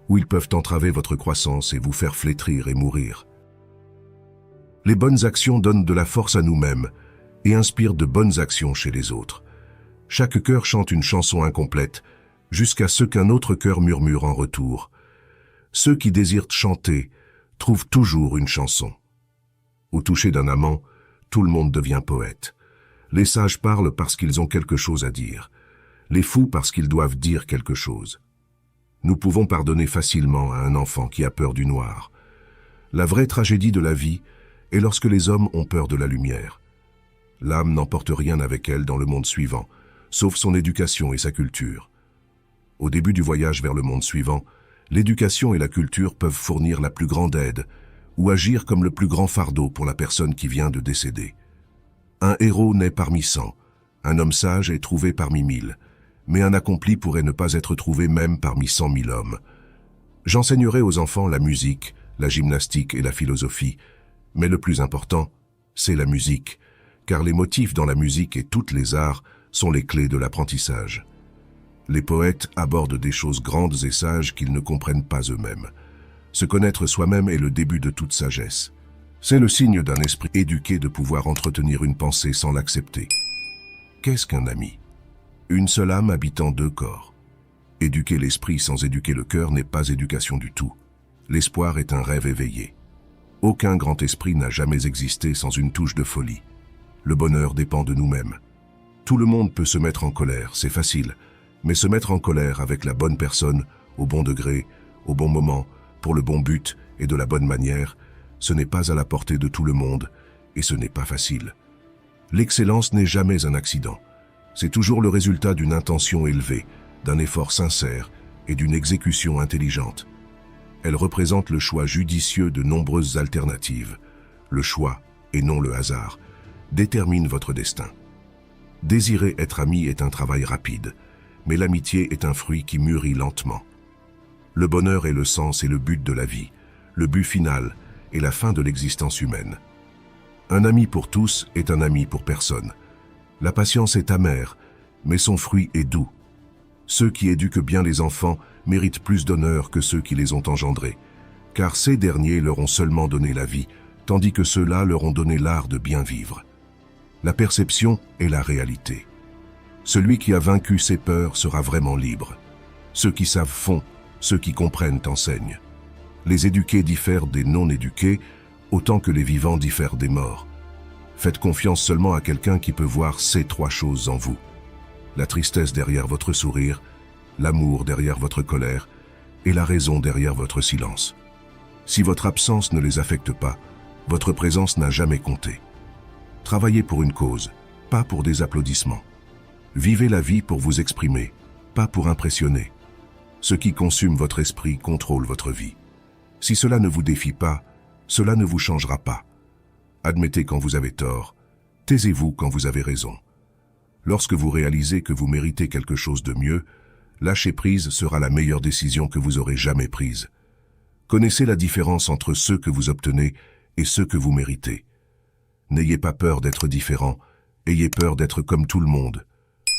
ou ils peuvent entraver votre croissance et vous faire flétrir et mourir. Les bonnes actions donnent de la force à nous-mêmes et inspirent de bonnes actions chez les autres. Chaque cœur chante une chanson incomplète, jusqu'à ce qu'un autre cœur murmure en retour. Ceux qui désirent chanter trouvent toujours une chanson. Au toucher d'un amant, tout le monde devient poète. Les sages parlent parce qu'ils ont quelque chose à dire. Les fous parce qu'ils doivent dire quelque chose. Nous pouvons pardonner facilement à un enfant qui a peur du noir. La vraie tragédie de la vie est lorsque les hommes ont peur de la lumière. L'âme n'emporte rien avec elle dans le monde suivant, sauf son éducation et sa culture. Au début du voyage vers le monde suivant, l'éducation et la culture peuvent fournir la plus grande aide ou agir comme le plus grand fardeau pour la personne qui vient de décéder. Un héros naît parmi 100, un homme sage est trouvé parmi 1000, mais un accompli pourrait ne pas être trouvé même parmi 100 000 hommes. J'enseignerai aux enfants la musique, la gymnastique et la philosophie, mais le plus important, c'est la musique, car les motifs dans la musique et toutes les arts sont les clés de l'apprentissage. Les poètes abordent des choses grandes et sages qu'ils ne comprennent pas eux-mêmes. Se connaître soi-même est le début de toute sagesse. C'est le signe d'un esprit éduqué de pouvoir entretenir une pensée sans l'accepter. Qu'est-ce qu'un ami? Une seule âme habitant 2 corps. Éduquer l'esprit sans éduquer le cœur n'est pas éducation du tout. L'espoir est un rêve éveillé. Aucun grand esprit n'a jamais existé sans une touche de folie. Le bonheur dépend de nous-mêmes. Tout le monde peut se mettre en colère, c'est facile, mais se mettre en colère avec la bonne personne, au bon degré, au bon moment, pour le bon but et de la bonne manière, ce n'est pas à la portée de tout le monde, et ce n'est pas facile. L'excellence n'est jamais un accident. C'est toujours le résultat d'une intention élevée, d'un effort sincère et d'une exécution intelligente. Elle représente le choix judicieux de nombreuses alternatives. Le choix, et non le hasard, détermine votre destin. Désirer être ami est un travail rapide, mais l'amitié est un fruit qui mûrit lentement. Le bonheur est le sens et le but de la vie, le but final est la fin de l'existence humaine. Un ami pour tous est un ami pour personne. La patience est amère, mais son fruit est doux. Ceux qui éduquent bien les enfants méritent plus d'honneur que ceux qui les ont engendrés, car ces derniers leur ont seulement donné la vie, tandis que ceux-là leur ont donné l'art de bien vivre. La perception est la réalité. Celui qui a vaincu ses peurs sera vraiment libre. Ceux qui savent font, ceux qui comprennent enseignent. Les éduqués diffèrent des non-éduqués, autant que les vivants diffèrent des morts. Faites confiance seulement à quelqu'un qui peut voir ces 3 choses en vous. La tristesse derrière votre sourire, l'amour derrière votre colère et la raison derrière votre silence. Si votre absence ne les affecte pas, votre présence n'a jamais compté. Travaillez pour une cause, pas pour des applaudissements. Vivez la vie pour vous exprimer, pas pour impressionner. Ce qui consume votre esprit contrôle votre vie. Si cela ne vous défie pas, cela ne vous changera pas. Admettez quand vous avez tort, taisez-vous quand vous avez raison. Lorsque vous réalisez que vous méritez quelque chose de mieux, lâcher prise sera la meilleure décision que vous aurez jamais prise. Connaissez la différence entre ceux que vous obtenez et ceux que vous méritez. N'ayez pas peur d'être différent, ayez peur d'être comme tout le monde.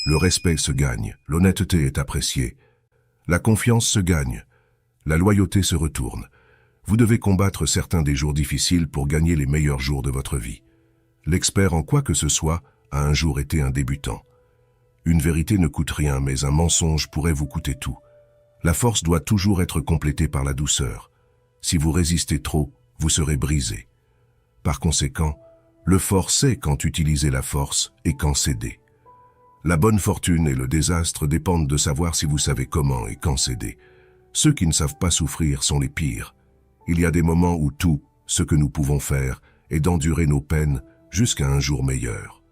Le respect se gagne, l'honnêteté est appréciée. La confiance se gagne, la loyauté se retourne. Vous devez combattre certains des jours difficiles pour gagner les meilleurs jours de votre vie. L'expert en quoi que ce soit a un jour été un débutant. Une vérité ne coûte rien, mais un mensonge pourrait vous coûter tout. La force doit toujours être complétée par la douceur. Si vous résistez trop, vous serez brisé. Par conséquent, le fort sait quand utiliser la force et quand céder. La bonne fortune et le désastre dépendent de savoir si vous savez comment et quand céder. Ceux qui ne savent pas souffrir sont les pires. Il y a des moments où tout, ce que nous pouvons faire, est d'endurer nos peines jusqu'à un jour meilleur.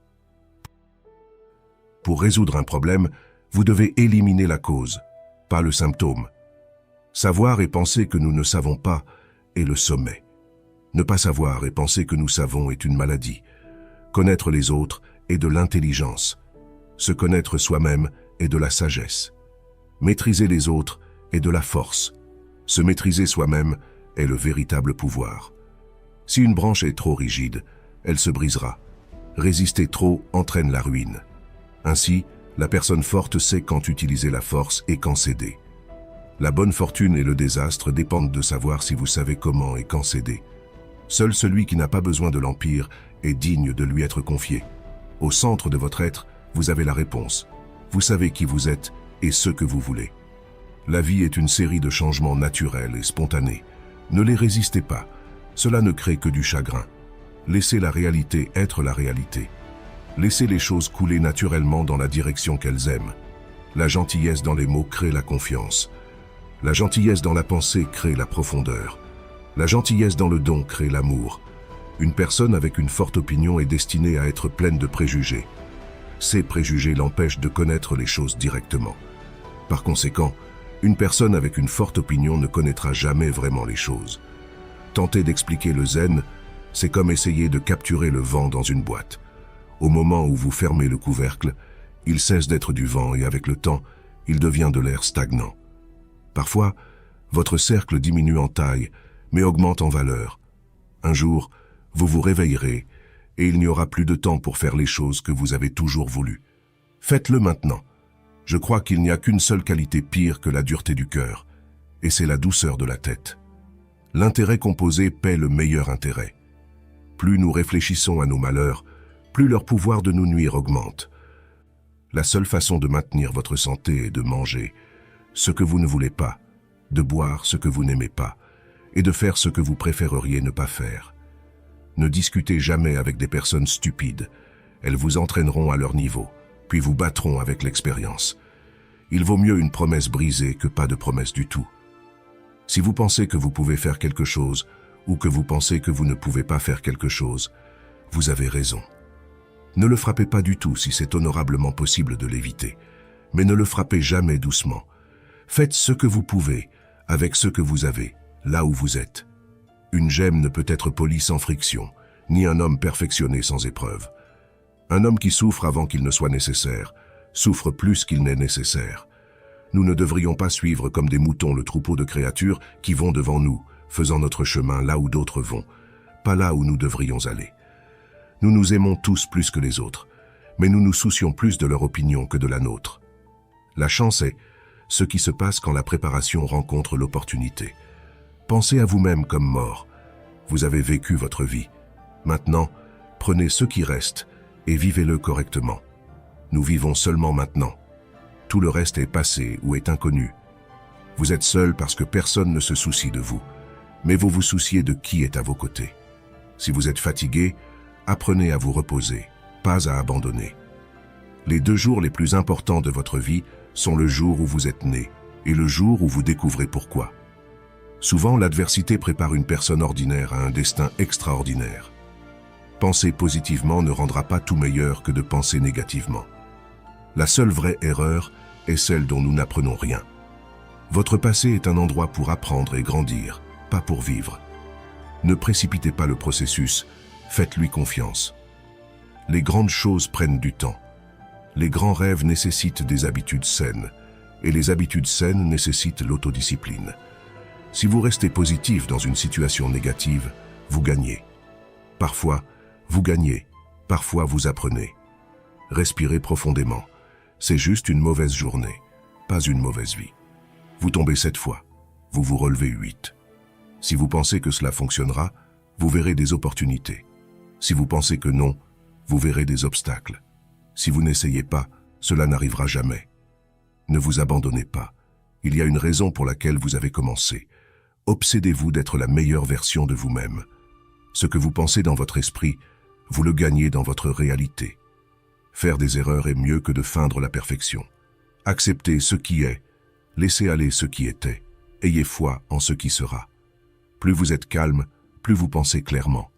Pour résoudre un problème, vous devez éliminer la cause, pas le symptôme. Savoir et penser que nous ne savons pas est le sommet. Ne pas savoir et penser que nous savons est une maladie. Connaître les autres est de l'intelligence. Se connaître soi-même est de la sagesse. Maîtriser les autres est de la force. Se maîtriser soi-même est le véritable pouvoir. Si une branche est trop rigide, elle se brisera. Résister trop entraîne la ruine. Ainsi, la personne forte sait quand utiliser la force et quand céder. La bonne fortune et le désastre dépendent de savoir si vous savez comment et quand céder. Seul celui qui n'a pas besoin de l'empire est digne de lui être confié. Au centre de votre être, vous avez la réponse. Vous savez qui vous êtes et ce que vous voulez. La vie est une série de changements naturels et spontanés. Ne les résistez pas. Cela ne crée que du chagrin. Laissez la réalité être la réalité. Laissez les choses couler naturellement dans la direction qu'elles aiment. La gentillesse dans les mots crée la confiance. La gentillesse dans la pensée crée la profondeur. La gentillesse dans le don crée l'amour. Une personne avec une forte opinion est destinée à être pleine de préjugés. Ces préjugés l'empêchent de connaître les choses directement. Par conséquent, une personne avec une forte opinion ne connaîtra jamais vraiment les choses. Tenter d'expliquer le zen, c'est comme essayer de capturer le vent dans une boîte. Au moment où vous fermez le couvercle, il cesse d'être du vent et avec le temps, il devient de l'air stagnant. Parfois, votre cercle diminue en taille, mais augmente en valeur. Un jour, vous vous réveillerez et il n'y aura plus de temps pour faire les choses que vous avez toujours voulu. Faites-le maintenant. Je crois qu'il n'y a qu'une seule qualité pire que la dureté du cœur, et c'est la douceur de la tête. L'intérêt composé paie le meilleur intérêt. Plus nous réfléchissons à nos malheurs, plus leur pouvoir de nous nuire augmente. La seule façon de maintenir votre santé est de manger ce que vous ne voulez pas, de boire ce que vous n'aimez pas, et de faire ce que vous préféreriez ne pas faire. Ne discutez jamais avec des personnes stupides. Elles vous entraîneront à leur niveau, puis vous battront avec l'expérience. Il vaut mieux une promesse brisée que pas de promesse du tout. Si vous pensez que vous pouvez faire quelque chose, ou que vous pensez que vous ne pouvez pas faire quelque chose, vous avez raison. Ne le frappez pas du tout si c'est honorablement possible de l'éviter, mais ne le frappez jamais doucement. Faites ce que vous pouvez, avec ce que vous avez, là où vous êtes. Une gemme ne peut être polie sans friction, ni un homme perfectionné sans épreuve. Un homme qui souffre avant qu'il ne soit nécessaire, souffre plus qu'il n'est nécessaire. Nous ne devrions pas suivre comme des moutons le troupeau de créatures qui vont devant nous, faisant notre chemin là où d'autres vont, pas là où nous devrions aller. Nous nous aimons tous plus que les autres, mais nous nous soucions plus de leur opinion que de la nôtre. La chance est ce qui se passe quand la préparation rencontre l'opportunité. Pensez à vous-même comme mort. Vous avez vécu votre vie. Maintenant, prenez ce qui reste et vivez-le correctement. Nous vivons seulement maintenant. Tout le reste est passé ou est inconnu. Vous êtes seul parce que personne ne se soucie de vous, mais vous vous souciez de qui est à vos côtés. Si vous êtes fatigué, apprenez à vous reposer, pas à abandonner. Les 2 jours les plus importants de votre vie sont le jour où vous êtes né et le jour où vous découvrez pourquoi. Souvent, l'adversité prépare une personne ordinaire à un destin extraordinaire. Penser positivement ne rendra pas tout meilleur que de penser négativement. La seule vraie erreur est celle dont nous n'apprenons rien. Votre passé est un endroit pour apprendre et grandir, pas pour vivre. Ne précipitez pas le processus, faites-lui confiance. Les grandes choses prennent du temps. Les grands rêves nécessitent des habitudes saines, et les habitudes saines nécessitent l'autodiscipline. Si vous restez positif dans une situation négative, vous gagnez. Parfois, vous gagnez, parfois vous apprenez. Respirez profondément. C'est juste une mauvaise journée, pas une mauvaise vie. Vous tombez 7 fois, vous vous relevez 8. Si vous pensez que cela fonctionnera, vous verrez des opportunités. Si vous pensez que non, vous verrez des obstacles. Si vous n'essayez pas, cela n'arrivera jamais. Ne vous abandonnez pas. Il y a une raison pour laquelle vous avez commencé. Obsédez-vous d'être la meilleure version de vous-même. Ce que vous pensez dans votre esprit, vous le gagnez dans votre réalité. Faire des erreurs est mieux que de feindre la perfection. Acceptez ce qui est, laissez aller ce qui était, ayez foi en ce qui sera. Plus vous êtes calme, plus vous pensez clairement.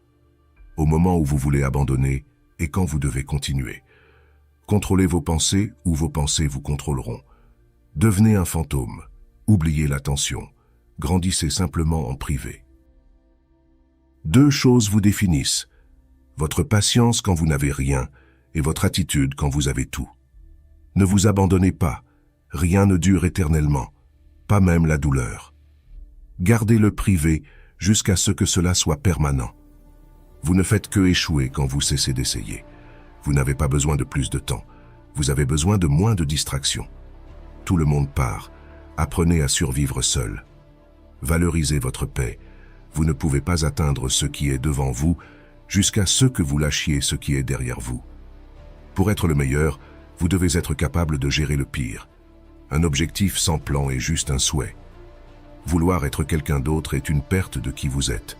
Au moment où vous voulez abandonner et quand vous devez continuer. Contrôlez vos pensées ou vos pensées vous contrôleront. Devenez un fantôme, oubliez l'attention, grandissez simplement en privé. 2 choses vous définissent, votre patience quand vous n'avez rien et votre attitude quand vous avez tout. Ne vous abandonnez pas, rien ne dure éternellement, pas même la douleur. Gardez-le privé jusqu'à ce que cela soit permanent. Vous ne faites que échouer quand vous cessez d'essayer. Vous n'avez pas besoin de plus de temps, vous avez besoin de moins de distractions. Tout le monde part, apprenez à survivre seul. Valorisez votre paix. Vous ne pouvez pas atteindre ce qui est devant vous jusqu'à ce que vous lâchiez ce qui est derrière vous. Pour être le meilleur, vous devez être capable de gérer le pire. Un objectif sans plan est juste un souhait. Vouloir être quelqu'un d'autre est une perte de qui vous êtes.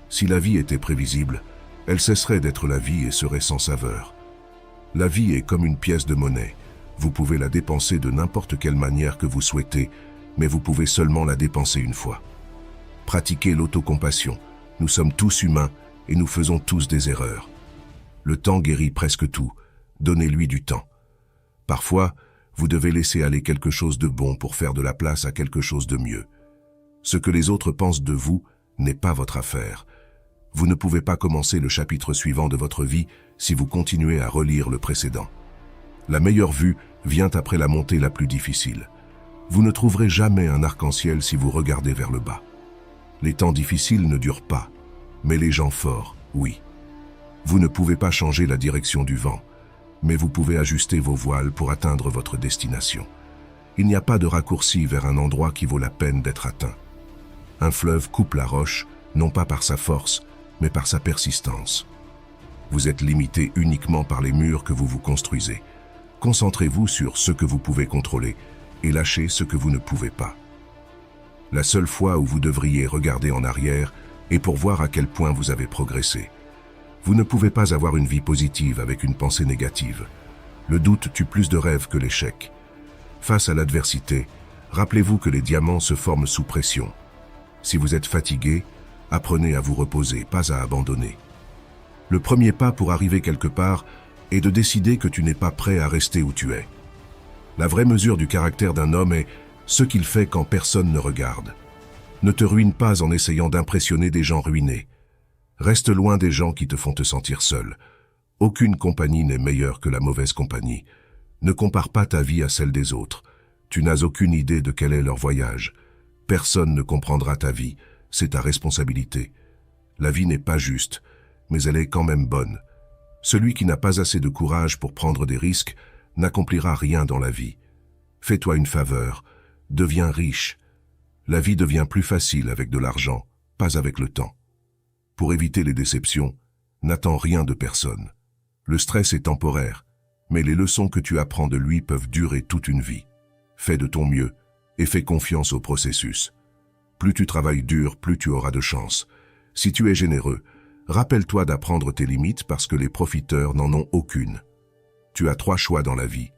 Si la vie était prévisible, elle cesserait d'être la vie et serait sans saveur. La vie est comme une pièce de monnaie. Vous pouvez la dépenser de n'importe quelle manière que vous souhaitez, mais vous pouvez seulement la dépenser une fois. Pratiquez l'autocompassion. Nous sommes tous humains et nous faisons tous des erreurs. Le temps guérit presque tout. Donnez-lui du temps. Parfois, vous devez laisser aller quelque chose de bon pour faire de la place à quelque chose de mieux. Ce que les autres pensent de vous n'est pas votre affaire. Vous ne pouvez pas commencer le chapitre suivant de votre vie si vous continuez à relire le précédent. La meilleure vue vient après la montée la plus difficile. Vous ne trouverez jamais un arc-en-ciel si vous regardez vers le bas. Les temps difficiles ne durent pas, mais les gens forts, oui. Vous ne pouvez pas changer la direction du vent, mais vous pouvez ajuster vos voiles pour atteindre votre destination. Il n'y a pas de raccourci vers un endroit qui vaut la peine d'être atteint. Un fleuve coupe la roche, non pas par sa force, mais par sa persistance. Vous êtes limité uniquement par les murs que vous vous construisez. Concentrez-vous sur ce que vous pouvez contrôler et lâchez ce que vous ne pouvez pas. La seule fois où vous devriez regarder en arrière est pour voir à quel point vous avez progressé. Vous ne pouvez pas avoir une vie positive avec une pensée négative. Le doute tue plus de rêves que l'échec. Face à l'adversité, rappelez-vous que les diamants se forment sous pression. Si vous êtes fatigué, apprenez à vous reposer, pas à abandonner. Le premier pas pour arriver quelque part est de décider que tu n'es pas prêt à rester où tu es. La vraie mesure du caractère d'un homme est ce qu'il fait quand personne ne regarde. Ne te ruine pas en essayant d'impressionner des gens ruinés. Reste loin des gens qui te font te sentir seul. Aucune compagnie n'est meilleure que la mauvaise compagnie. Ne compare pas ta vie à celle des autres. Tu n'as aucune idée de quel est leur voyage. Personne ne comprendra ta vie, c'est ta responsabilité. La vie n'est pas juste, mais elle est quand même bonne. Celui qui n'a pas assez de courage pour prendre des risques n'accomplira rien dans la vie. Fais-toi une faveur, deviens riche. La vie devient plus facile avec de l'argent, pas avec le temps. Pour éviter les déceptions, n'attends rien de personne. Le stress est temporaire, mais les leçons que tu apprends de lui peuvent durer toute une vie. Fais de ton mieux et fais confiance au processus. Plus tu travailles dur, plus tu auras de chance. Si tu es généreux, rappelle-toi d'apprendre tes limites parce que les profiteurs n'en ont aucune. Tu as 3 choix dans la vie.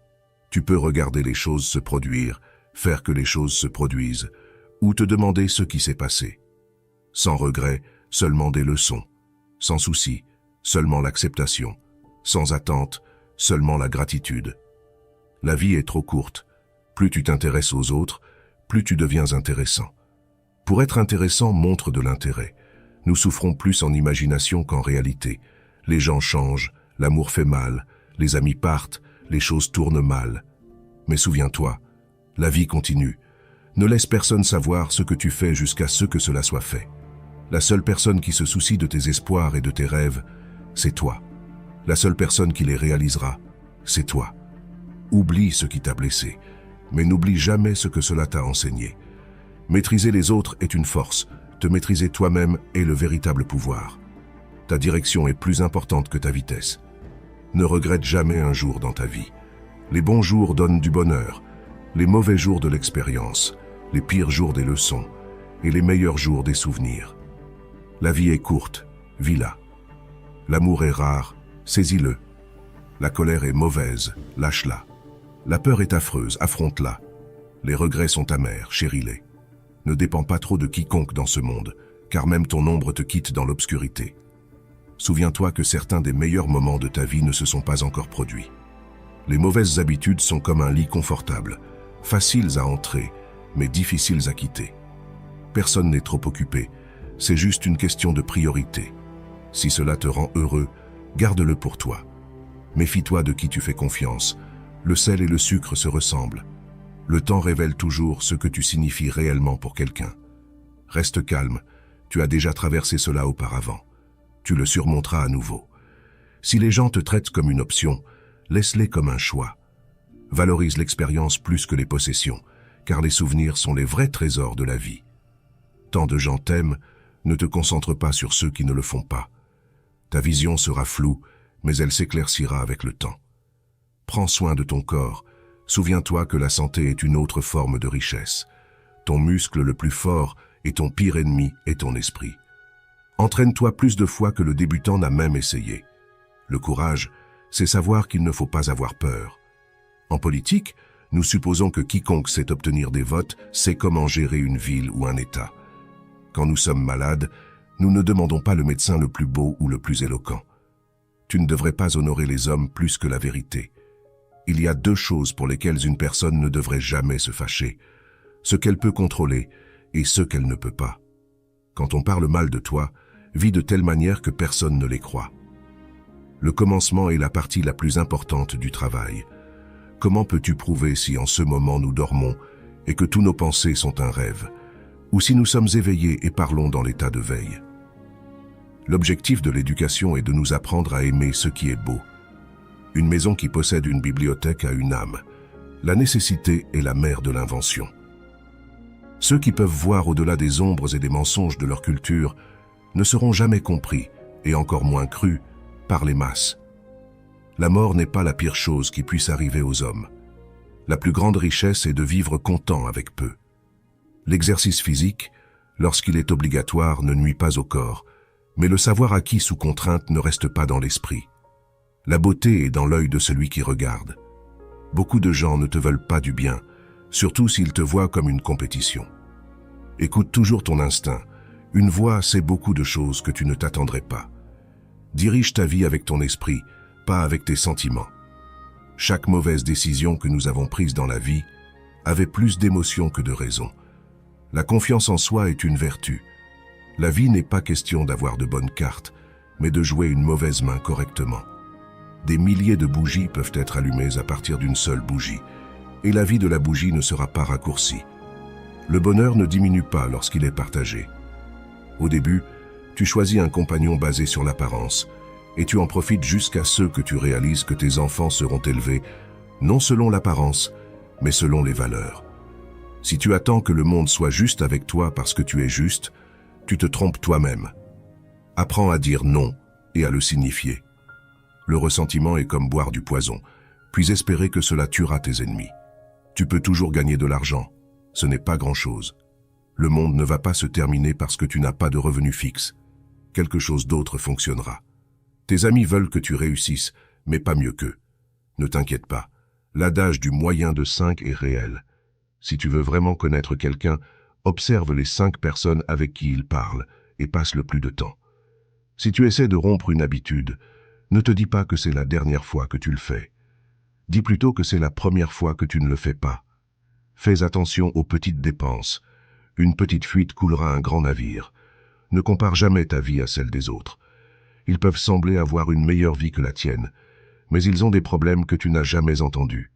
Tu peux regarder les choses se produire, faire que les choses se produisent, ou te demander ce qui s'est passé. Sans regret, seulement des leçons. Sans souci, seulement l'acceptation. Sans attente, seulement la gratitude. La vie est trop courte. Plus tu t'intéresses aux autres, plus tu deviens intéressant. Pour être intéressant, montre de l'intérêt. Nous souffrons plus en imagination qu'en réalité. Les gens changent, l'amour fait mal, les amis partent, les choses tournent mal. Mais souviens-toi, la vie continue. Ne laisse personne savoir ce que tu fais jusqu'à ce que cela soit fait. La seule personne qui se soucie de tes espoirs et de tes rêves, c'est toi. La seule personne qui les réalisera, c'est toi. Oublie ce qui t'a blessé, mais n'oublie jamais ce que cela t'a enseigné. Maîtriser les autres est une force, te maîtriser toi-même est le véritable pouvoir. Ta direction est plus importante que ta vitesse. Ne regrette jamais un jour dans ta vie. Les bons jours donnent du bonheur, les mauvais jours de l'expérience, les pires jours des leçons et les meilleurs jours des souvenirs. La vie est courte, vis-la. L'amour est rare, saisis-le. La colère est mauvaise, lâche-la. La peur est affreuse, affronte-la. Les regrets sont amers, chéris-les. Ne dépends pas trop de quiconque dans ce monde, car même ton ombre te quitte dans l'obscurité. Souviens-toi que certains des meilleurs moments de ta vie ne se sont pas encore produits. Les mauvaises habitudes sont comme un lit confortable, faciles à entrer, mais difficiles à quitter. Personne n'est trop occupé, c'est juste une question de priorité. Si cela te rend heureux, garde-le pour toi. Méfie-toi de qui tu fais confiance. Le sel et le sucre se ressemblent. Le temps révèle toujours ce que tu signifies réellement pour quelqu'un. Reste calme, tu as déjà traversé cela auparavant. Tu le surmonteras à nouveau. Si les gens te traitent comme une option, laisse-les comme un choix. Valorise l'expérience plus que les possessions, car les souvenirs sont les vrais trésors de la vie. Tant de gens t'aiment, ne te concentre pas sur ceux qui ne le font pas. Ta vision sera floue, mais elle s'éclaircira avec le temps. Prends soin de ton corps. Souviens-toi que la santé est une autre forme de richesse. Ton muscle le plus fort et ton pire ennemi est ton esprit. Entraîne-toi plus de fois que le débutant n'a même essayé. Le courage, c'est savoir qu'il ne faut pas avoir peur. En politique, nous supposons que quiconque sait obtenir des votes sait comment gérer une ville ou un État. Quand nous sommes malades, nous ne demandons pas le médecin le plus beau ou le plus éloquent. Tu ne devrais pas honorer les hommes plus que la vérité. Il y a deux choses pour lesquelles une personne ne devrait jamais se fâcher, ce qu'elle peut contrôler et ce qu'elle ne peut pas. Quand on parle mal de toi, vis de telle manière que personne ne les croit. Le commencement est la partie la plus importante du travail. Comment peux-tu prouver si en ce moment nous dormons et que tous nos pensées sont un rêve, ou si nous sommes éveillés et parlons dans l'état de veille? L'objectif de l'éducation est de nous apprendre à aimer ce qui est beau. Une maison qui possède une bibliothèque a une âme. La nécessité est la mère de l'invention. Ceux qui peuvent voir au-delà des ombres et des mensonges de leur culture ne seront jamais compris, et encore moins crus, par les masses. La mort n'est pas la pire chose qui puisse arriver aux hommes. La plus grande richesse est de vivre content avec peu. L'exercice physique, lorsqu'il est obligatoire, ne nuit pas au corps, mais le savoir acquis sous contrainte ne reste pas dans l'esprit. La beauté est dans l'œil de celui qui regarde. Beaucoup de gens ne te veulent pas du bien, surtout s'ils te voient comme une compétition. Écoute toujours ton instinct. Une voix sait beaucoup de choses que tu ne t'attendrais pas. Dirige ta vie avec ton esprit, pas avec tes sentiments. Chaque mauvaise décision que nous avons prise dans la vie avait plus d'émotion que de raison. La confiance en soi est une vertu. La vie n'est pas question d'avoir de bonnes cartes, mais de jouer une mauvaise main correctement. Des milliers de bougies peuvent être allumées à partir d'une seule bougie, et la vie de la bougie ne sera pas raccourcie. Le bonheur ne diminue pas lorsqu'il est partagé. Au début, tu choisis un compagnon basé sur l'apparence, et tu en profites jusqu'à ce que tu réalises que tes enfants seront élevés, non selon l'apparence, mais selon les valeurs. Si tu attends que le monde soit juste avec toi parce que tu es juste, tu te trompes toi-même. Apprends à dire non et à le signifier. Le ressentiment est comme boire du poison, puis espérer que cela tuera tes ennemis. Tu peux toujours gagner de l'argent, ce n'est pas grand-chose. Le monde ne va pas se terminer parce que tu n'as pas de revenu fixe. Quelque chose d'autre fonctionnera. Tes amis veulent que tu réussisses, mais pas mieux qu'eux. Ne t'inquiète pas, l'adage du moyen de 5 est réel. Si tu veux vraiment connaître quelqu'un, observe les 5 personnes avec qui il parle et passe le plus de temps. Si tu essaies de rompre une habitude, ne te dis pas que c'est la dernière fois que tu le fais. Dis plutôt que c'est la première fois que tu ne le fais pas. Fais attention aux petites dépenses. Une petite fuite coulera un grand navire. Ne compare jamais ta vie à celle des autres. Ils peuvent sembler avoir une meilleure vie que la tienne, mais ils ont des problèmes que tu n'as jamais entendus.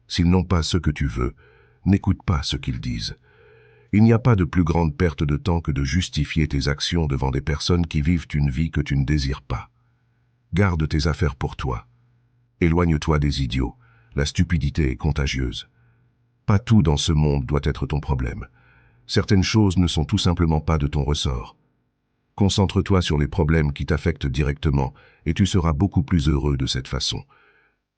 S'ils n'ont pas ce que tu veux, n'écoute pas ce qu'ils disent. Il n'y a pas de plus grande perte de temps que de justifier tes actions devant des personnes qui vivent une vie que tu ne désires pas. Garde tes affaires pour toi. Éloigne-toi des idiots. La stupidité est contagieuse. Pas tout dans ce monde doit être ton problème. Certaines choses ne sont tout simplement pas de ton ressort. Concentre-toi sur les problèmes qui t'affectent directement et tu seras beaucoup plus heureux de cette façon.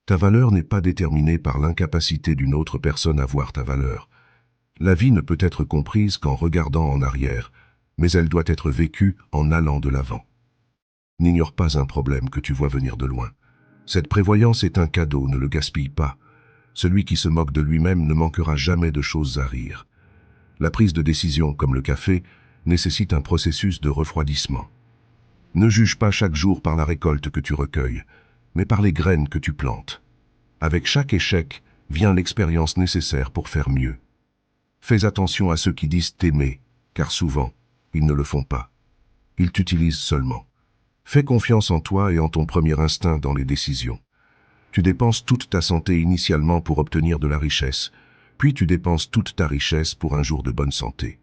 Ta valeur n'est pas déterminée par l'incapacité d'une autre personne à voir ta valeur. La vie ne peut être comprise qu'en regardant en arrière, mais elle doit être vécue en allant de l'avant. N'ignore pas un problème que tu vois venir de loin. Cette prévoyance est un cadeau, ne le gaspille pas. Celui qui se moque de lui-même ne manquera jamais de choses à rire. La prise de décision, comme le café, nécessite un processus de refroidissement. Ne juge pas chaque jour par la récolte que tu recueilles, mais par les graines que tu plantes. Avec chaque échec vient l'expérience nécessaire pour faire mieux. Fais attention à ceux qui disent t'aimer, car souvent, ils ne le font pas. Ils t'utilisent seulement. Fais confiance en toi et en ton premier instinct dans les décisions. Tu dépenses toute ta santé initialement pour obtenir de la richesse, puis tu dépenses toute ta richesse pour un jour de bonne santé.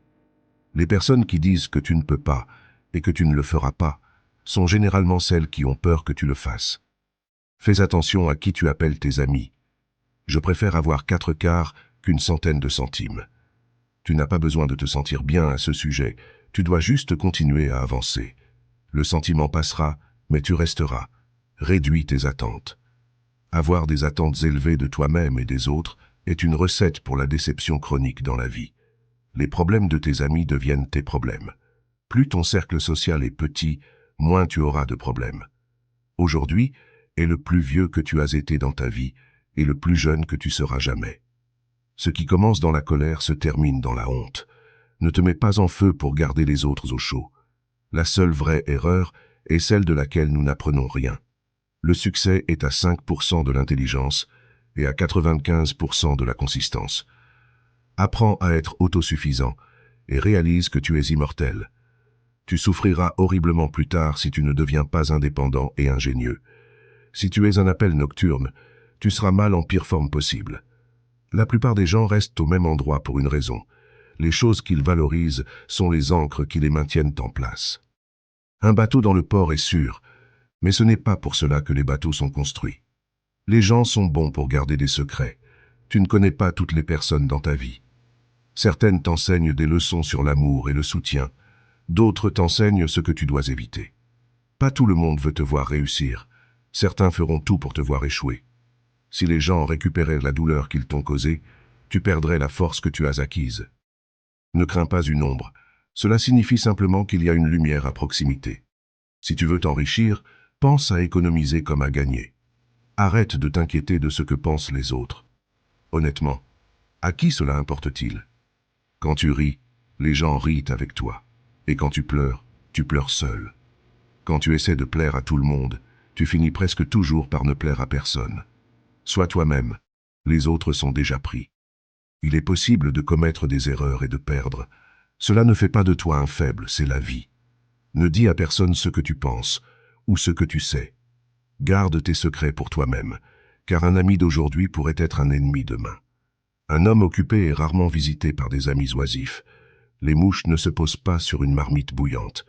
Les personnes qui disent que tu ne peux pas et que tu ne le feras pas sont généralement celles qui ont peur que tu le fasses. Fais attention à qui tu appelles tes amis. Je préfère avoir 4 quarts qu'une centaine de centimes. Tu n'as pas besoin de te sentir bien à ce sujet, tu dois juste continuer à avancer. Le sentiment passera, mais tu resteras. Réduis tes attentes. Avoir des attentes élevées de toi-même et des autres est une recette pour la déception chronique dans la vie. Les problèmes de tes amis deviennent tes problèmes. Plus ton cercle social est petit, moins tu auras de problèmes. Aujourd'hui est le plus vieux que tu as été dans ta vie et le plus jeune que tu seras jamais. Ce qui commence dans la colère se termine dans la honte. Ne te mets pas en feu pour garder les autres au chaud. La seule vraie erreur est celle de laquelle nous n'apprenons rien. Le succès est à 5% de l'intelligence et à 95% de la consistance. Apprends à être autosuffisant et réalise que tu es immortel. Tu souffriras horriblement plus tard si tu ne deviens pas indépendant et ingénieux. Si tu es un appel nocturne, tu seras mal en pire forme possible. La plupart des gens restent au même endroit pour une raison. Les choses qu'ils valorisent sont les ancres qui les maintiennent en place. Un bateau dans le port est sûr, mais ce n'est pas pour cela que les bateaux sont construits. Les gens sont bons pour garder des secrets. Tu ne connais pas toutes les personnes dans ta vie. Certaines t'enseignent des leçons sur l'amour et le soutien. D'autres t'enseignent ce que tu dois éviter. Pas tout le monde veut te voir réussir. Certains feront tout pour te voir échouer. Si les gens récupéraient la douleur qu'ils t'ont causée, tu perdrais la force que tu as acquise. Ne crains pas une ombre. Cela signifie simplement qu'il y a une lumière à proximité. Si tu veux t'enrichir, pense à économiser comme à gagner. Arrête de t'inquiéter de ce que pensent les autres. Honnêtement, à qui cela importe-t-il? Quand tu ris, les gens rient avec toi. Et quand tu pleures seul. Quand tu essaies de plaire à tout le monde, tu finis presque toujours par ne plaire à personne. Sois toi-même, les autres sont déjà pris. Il est possible de commettre des erreurs et de perdre. Cela ne fait pas de toi un faible, c'est la vie. Ne dis à personne ce que tu penses ou ce que tu sais. Garde tes secrets pour toi-même, car un ami d'aujourd'hui pourrait être un ennemi demain. Un homme occupé est rarement visité par des amis oisifs. Les mouches ne se posent pas sur une marmite bouillante.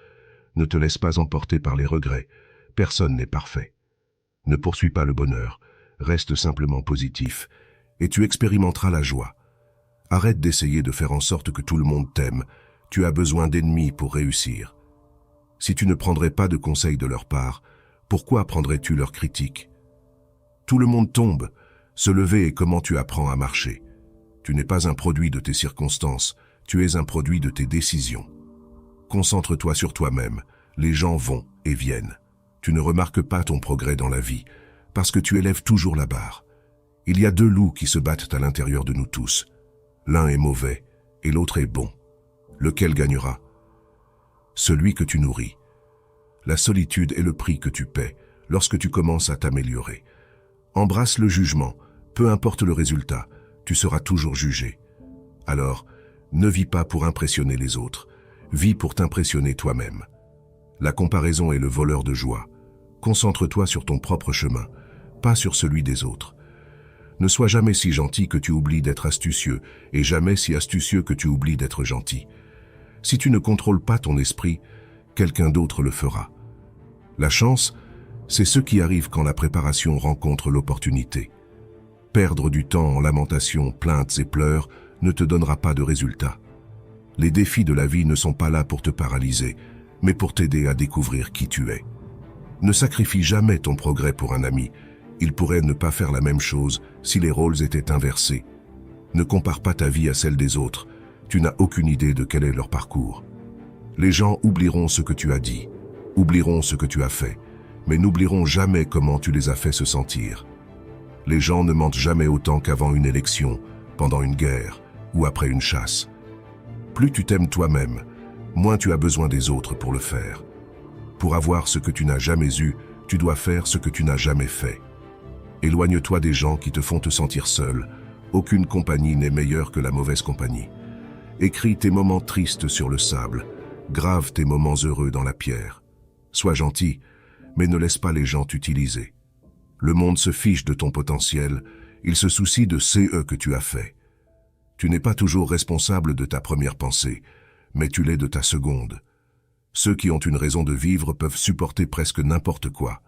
Ne te laisse pas emporter par les regrets. Personne n'est parfait. Ne poursuis pas le bonheur. Reste simplement positif, et tu expérimenteras la joie. Arrête d'essayer de faire en sorte que tout le monde t'aime. Tu as besoin d'ennemis pour réussir. Si tu ne prendrais pas de conseils de leur part, pourquoi prendrais-tu leurs critiques? Tout le monde tombe. Se lever est comment tu apprends à marcher. Tu n'es pas un produit de tes circonstances, tu es un produit de tes décisions. Concentre-toi sur toi-même. Les gens vont et viennent. Tu ne remarques pas ton progrès dans la vie, parce que tu élèves toujours la barre. Il y a 2 loups qui se battent à l'intérieur de nous tous. L'un est mauvais et l'autre est bon. Lequel gagnera? Celui que tu nourris. La solitude est le prix que tu paies lorsque tu commences à t'améliorer. Embrasse le jugement, peu importe le résultat, tu seras toujours jugé. Alors, ne vis pas pour impressionner les autres, vis pour t'impressionner toi-même. La comparaison est le voleur de joie. Concentre-toi sur ton propre chemin, pas sur celui des autres. Ne sois jamais si gentil que tu oublies d'être astucieux, et jamais si astucieux que tu oublies d'être gentil. Si tu ne contrôles pas ton esprit, quelqu'un d'autre le fera. La chance, c'est ce qui arrive quand la préparation rencontre l'opportunité. Perdre du temps en lamentations, plaintes et pleurs ne te donnera pas de résultats. Les défis de la vie ne sont pas là pour te paralyser, mais pour t'aider à découvrir qui tu es. Ne sacrifie jamais ton progrès pour un ami. Il pourrait ne pas faire la même chose si les rôles étaient inversés. Ne compare pas ta vie à celle des autres. Tu n'as aucune idée de quel est leur parcours. Les gens oublieront ce que tu as dit, oublieront ce que tu as fait, mais n'oublieront jamais comment tu les as fait se sentir. Les gens ne mentent jamais autant qu'avant une élection, pendant une guerre ou après une chasse. Plus tu t'aimes toi-même, moins tu as besoin des autres pour le faire. Pour avoir ce que tu n'as jamais eu, tu dois faire ce que tu n'as jamais fait. Éloigne-toi des gens qui te font te sentir seul. Aucune compagnie n'est meilleure que la mauvaise compagnie. Écris tes moments tristes sur le sable. Grave tes moments heureux dans la pierre. Sois gentil, mais ne laisse pas les gens t'utiliser. Le monde se fiche de ton potentiel, il se soucie de ce que tu as fait. Tu n'es pas toujours responsable de ta première pensée, mais tu l'es de ta seconde. Ceux qui ont une raison de vivre peuvent supporter presque n'importe quoi.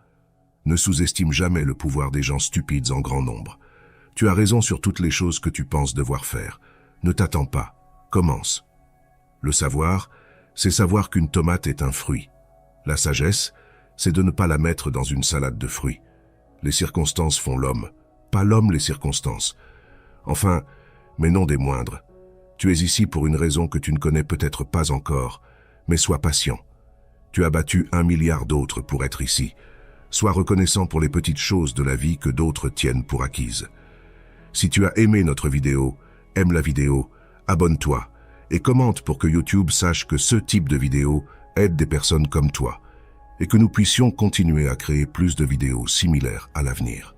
Ne sous-estime jamais le pouvoir des gens stupides en grand nombre. Tu as raison sur toutes les choses que tu penses devoir faire. Ne t'attends pas, commence. Le savoir, c'est savoir qu'une tomate est un fruit. La sagesse, c'est de ne pas la mettre dans une salade de fruits. Les circonstances font l'homme, pas l'homme les circonstances. Enfin, mais non des moindres. Tu es ici pour une raison que tu ne connais peut-être pas encore, mais sois patient. Tu as battu 1 milliard d'autres pour être ici. Sois reconnaissant pour les petites choses de la vie que d'autres tiennent pour acquises. Si tu as aimé notre vidéo, aime la vidéo, abonne-toi et commente pour que YouTube sache que ce type de vidéo aide des personnes comme toi et que nous puissions continuer à créer plus de vidéos similaires à l'avenir.